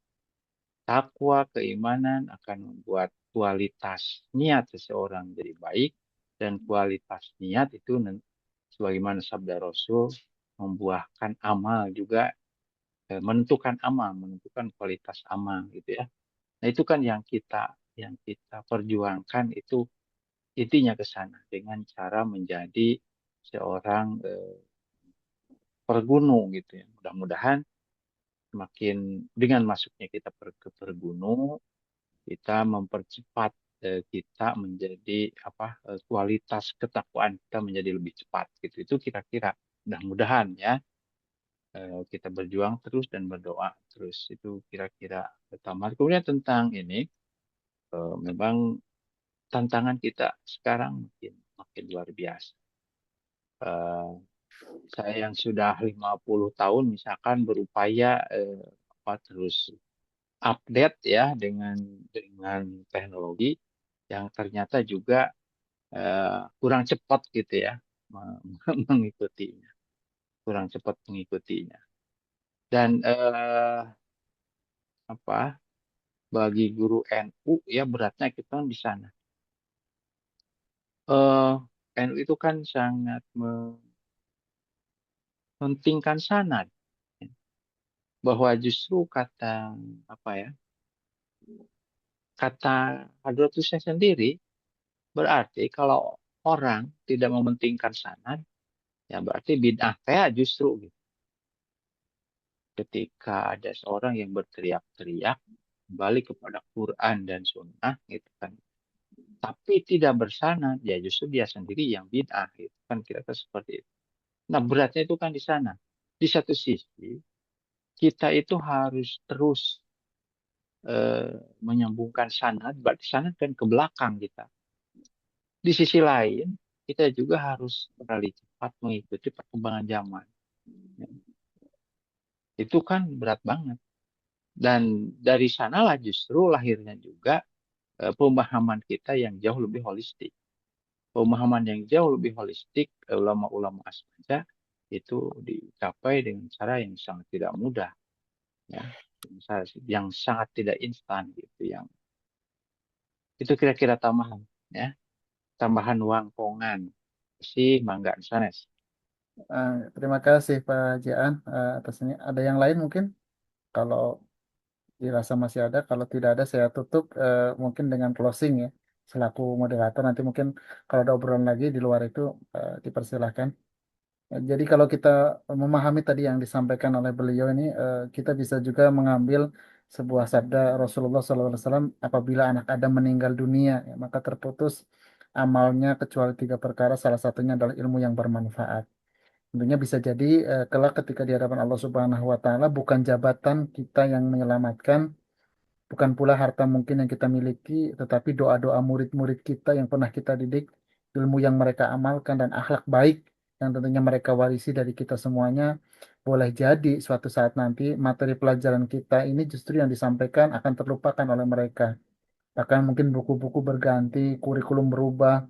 takwa keimanan akan membuat kualitas niat seseorang jadi baik dan kualitas niat itu sebagaimana sabda Rasul membuahkan amal juga menentukan kualitas amal gitu ya. Nah itu kan yang kita perjuangkan itu intinya ke sana dengan cara menjadi seorang pergunung gitu ya. Mudah-mudahan semakin dengan masuknya kita ke pergunung, kita mempercepat kita menjadi kualitas ketakwaan kita menjadi lebih cepat gitu. Itu kira-kira mudah-mudahan ya kita berjuang terus dan berdoa terus itu kira-kira pertama. Kemudian tentang ini memang tantangan kita sekarang makin makin luar biasa. Saya yang sudah 50 tahun misalkan berupaya terus update ya dengan teknologi yang ternyata juga kurang cepat gitu ya mengikutinya, kurang cepat mengikutinya. Dan bagi guru NU ya beratnya kita di sana. NU itu kan sangat mementingkan sanad bahwa justru kata kata Hadratusnya sendiri berarti kalau orang tidak mementingkan sanad ya berarti bid'ah kayak justru gitu. Ketika ada seorang yang berteriak-teriak kembali kepada Quran dan Sunnah gitu kan, tapi tidak bersanad ya justru dia sendiri yang bid'ah gitu kan kira-kira seperti itu. Nah beratnya itu kan di sana. Di satu sisi kita itu harus terus menyambungkan sanad, berarti sanad kan ke belakang kita. Di sisi lain, kita juga harus beralih cepat mengikuti perkembangan zaman. Itu kan berat banget. Dan dari sanalah justru lahirnya juga pemahaman kita yang jauh lebih holistik. Pemahaman yang jauh lebih holistik ulama-ulama asmaja itu dicapai dengan cara yang sangat tidak mudah. Ya. Yang sangat tidak instan gitu. Itu kira-kira tambahan. Ya. Tambahan wangkongan. Si Mangga Sanes. Terima kasih Pak Jaan atasnya. Ada yang lain mungkin? Kalau dirasa masih ada, kalau tidak ada saya tutup mungkin dengan closing ya. Selaku moderator nanti mungkin kalau ada obrolan lagi di luar itu dipersilahkan. Jadi kalau kita memahami tadi yang disampaikan oleh beliau ini, kita bisa juga mengambil sebuah sabda Rasulullah SAW, apabila anak Adam meninggal dunia, ya, maka terputus amalnya kecuali 3 perkara, salah satunya adalah ilmu yang bermanfaat. Tentunya bisa jadi kelak ketika di hadapan Allah Subhanahu Wa Taala bukan jabatan kita yang menyelamatkan, bukan pula harta mungkin yang kita miliki, tetapi doa-doa murid-murid kita yang pernah kita didik, ilmu yang mereka amalkan, dan akhlak baik yang tentunya mereka warisi dari kita semuanya. Boleh jadi suatu saat nanti materi pelajaran kita ini justru yang disampaikan akan terlupakan oleh mereka. Bahkan mungkin buku-buku berganti, kurikulum berubah,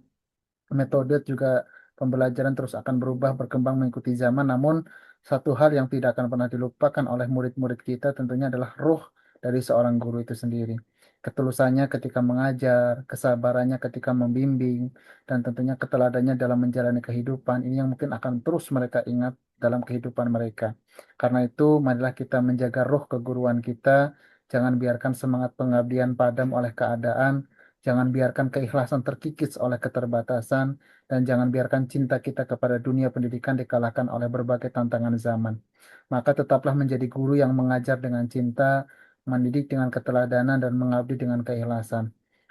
metode juga pembelajaran terus akan berubah, berkembang mengikuti zaman. Namun satu hal yang tidak akan pernah dilupakan oleh murid-murid kita tentunya adalah ruh dari seorang guru itu sendiri. Ketulusannya ketika mengajar, kesabarannya ketika membimbing, dan tentunya keteladannya dalam menjalani kehidupan. Ini yang mungkin akan terus mereka ingat dalam kehidupan mereka. Karena itu, marilah kita menjaga ruh keguruan kita. Jangan biarkan semangat pengabdian padam oleh keadaan. Jangan biarkan keikhlasan terkikis oleh keterbatasan, dan jangan biarkan cinta kita kepada dunia pendidikan dikalahkan oleh berbagai tantangan zaman. Maka tetaplah menjadi guru yang mengajar dengan cinta, mendidik dengan keteladanan, dan mengabdi dengan keikhlasan.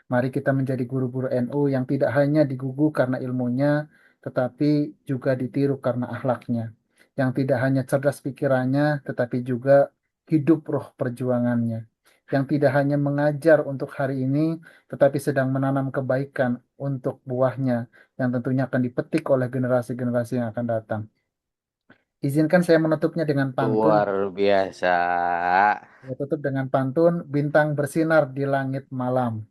Mari kita menjadi guru-guru NU yang tidak hanya digugu karena ilmunya, tetapi juga ditiru karena akhlaknya. Yang tidak hanya cerdas pikirannya, tetapi juga hidup roh perjuangannya. Yang tidak hanya mengajar untuk hari ini, tetapi sedang menanam kebaikan untuk buahnya yang tentunya akan dipetik oleh generasi-generasi yang akan datang. Izinkan saya menutupnya dengan pantun. Luar biasa. Saya tutup dengan pantun, bintang bersinar di langit malam.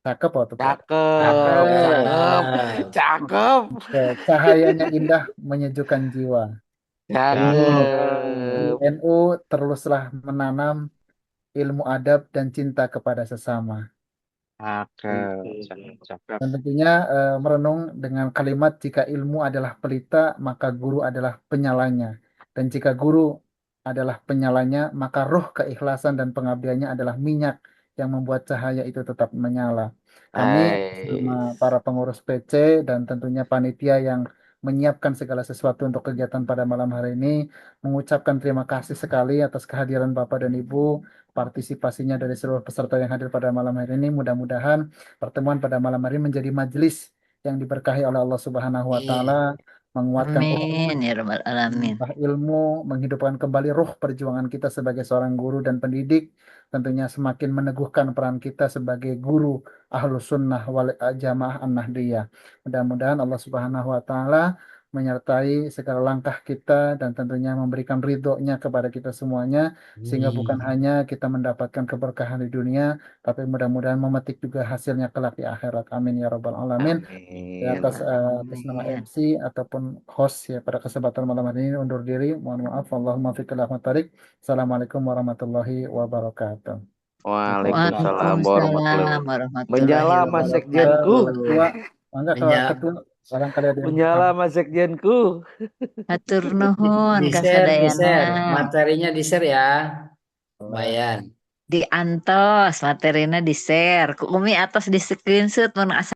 Cakep waktu Pak. Cakep, cakep, Cakep. cakep, Cahayanya indah menyejukkan jiwa. Di cakep, NU teruslah menanam ilmu adab dan cinta kepada sesama. Cakep, cakep, cakep. Dan tentunya merenung dengan kalimat jika ilmu adalah pelita, maka guru adalah penyalanya. Dan jika guru adalah penyalanya, maka roh keikhlasan dan pengabdiannya adalah minyak yang membuat cahaya itu tetap menyala. Kami sama Hai, para pengurus PC dan tentunya panitia yang menyiapkan segala sesuatu untuk kegiatan pada malam hari ini mengucapkan terima kasih sekali atas kehadiran Bapak dan Ibu, partisipasinya dari seluruh peserta yang hadir pada malam hari ini. Mudah-mudahan pertemuan pada malam hari ini menjadi majelis yang diberkahi oleh Allah Subhanahu wa taala, Amin. menguatkan Amin ya rabbal alamin. menambah ilmu, menghidupkan kembali ruh perjuangan kita sebagai seorang guru dan pendidik, tentunya semakin meneguhkan peran kita sebagai guru Ahlus Sunnah wal Jamaah An-Nahdliyah. Mudah-mudahan Allah Subhanahu wa taala menyertai segala langkah kita dan tentunya memberikan ridhonya kepada kita semuanya, sehingga bukan Amin. hanya kita mendapatkan keberkahan di dunia, tapi mudah-mudahan memetik juga hasilnya kelak di akhirat. Amin ya rabbal alamin. Ya, amin, atas nama Amin. MC ataupun host ya pada kesempatan malam hari ini undur diri. Mohon maaf. Allahumma fiqil ahmad tarik. Assalamualaikum warahmatullahi wabarakatuh. Waalaikumsalam warahmatullahi Waalaikumsalam wabarakatuh. warahmatullahi Menyala Mas Sekjenku, Kalau wabarakatuh. ketua, mangga kalau Menjawab. ketua barangkali ada yang menyala Mas Sekjenku. Hatur nuhun Di-share, kasadayana. di-share. Materinya di-share ya, Bayan. Diantos materina di share. Ku Umi atas di screenshot mun asa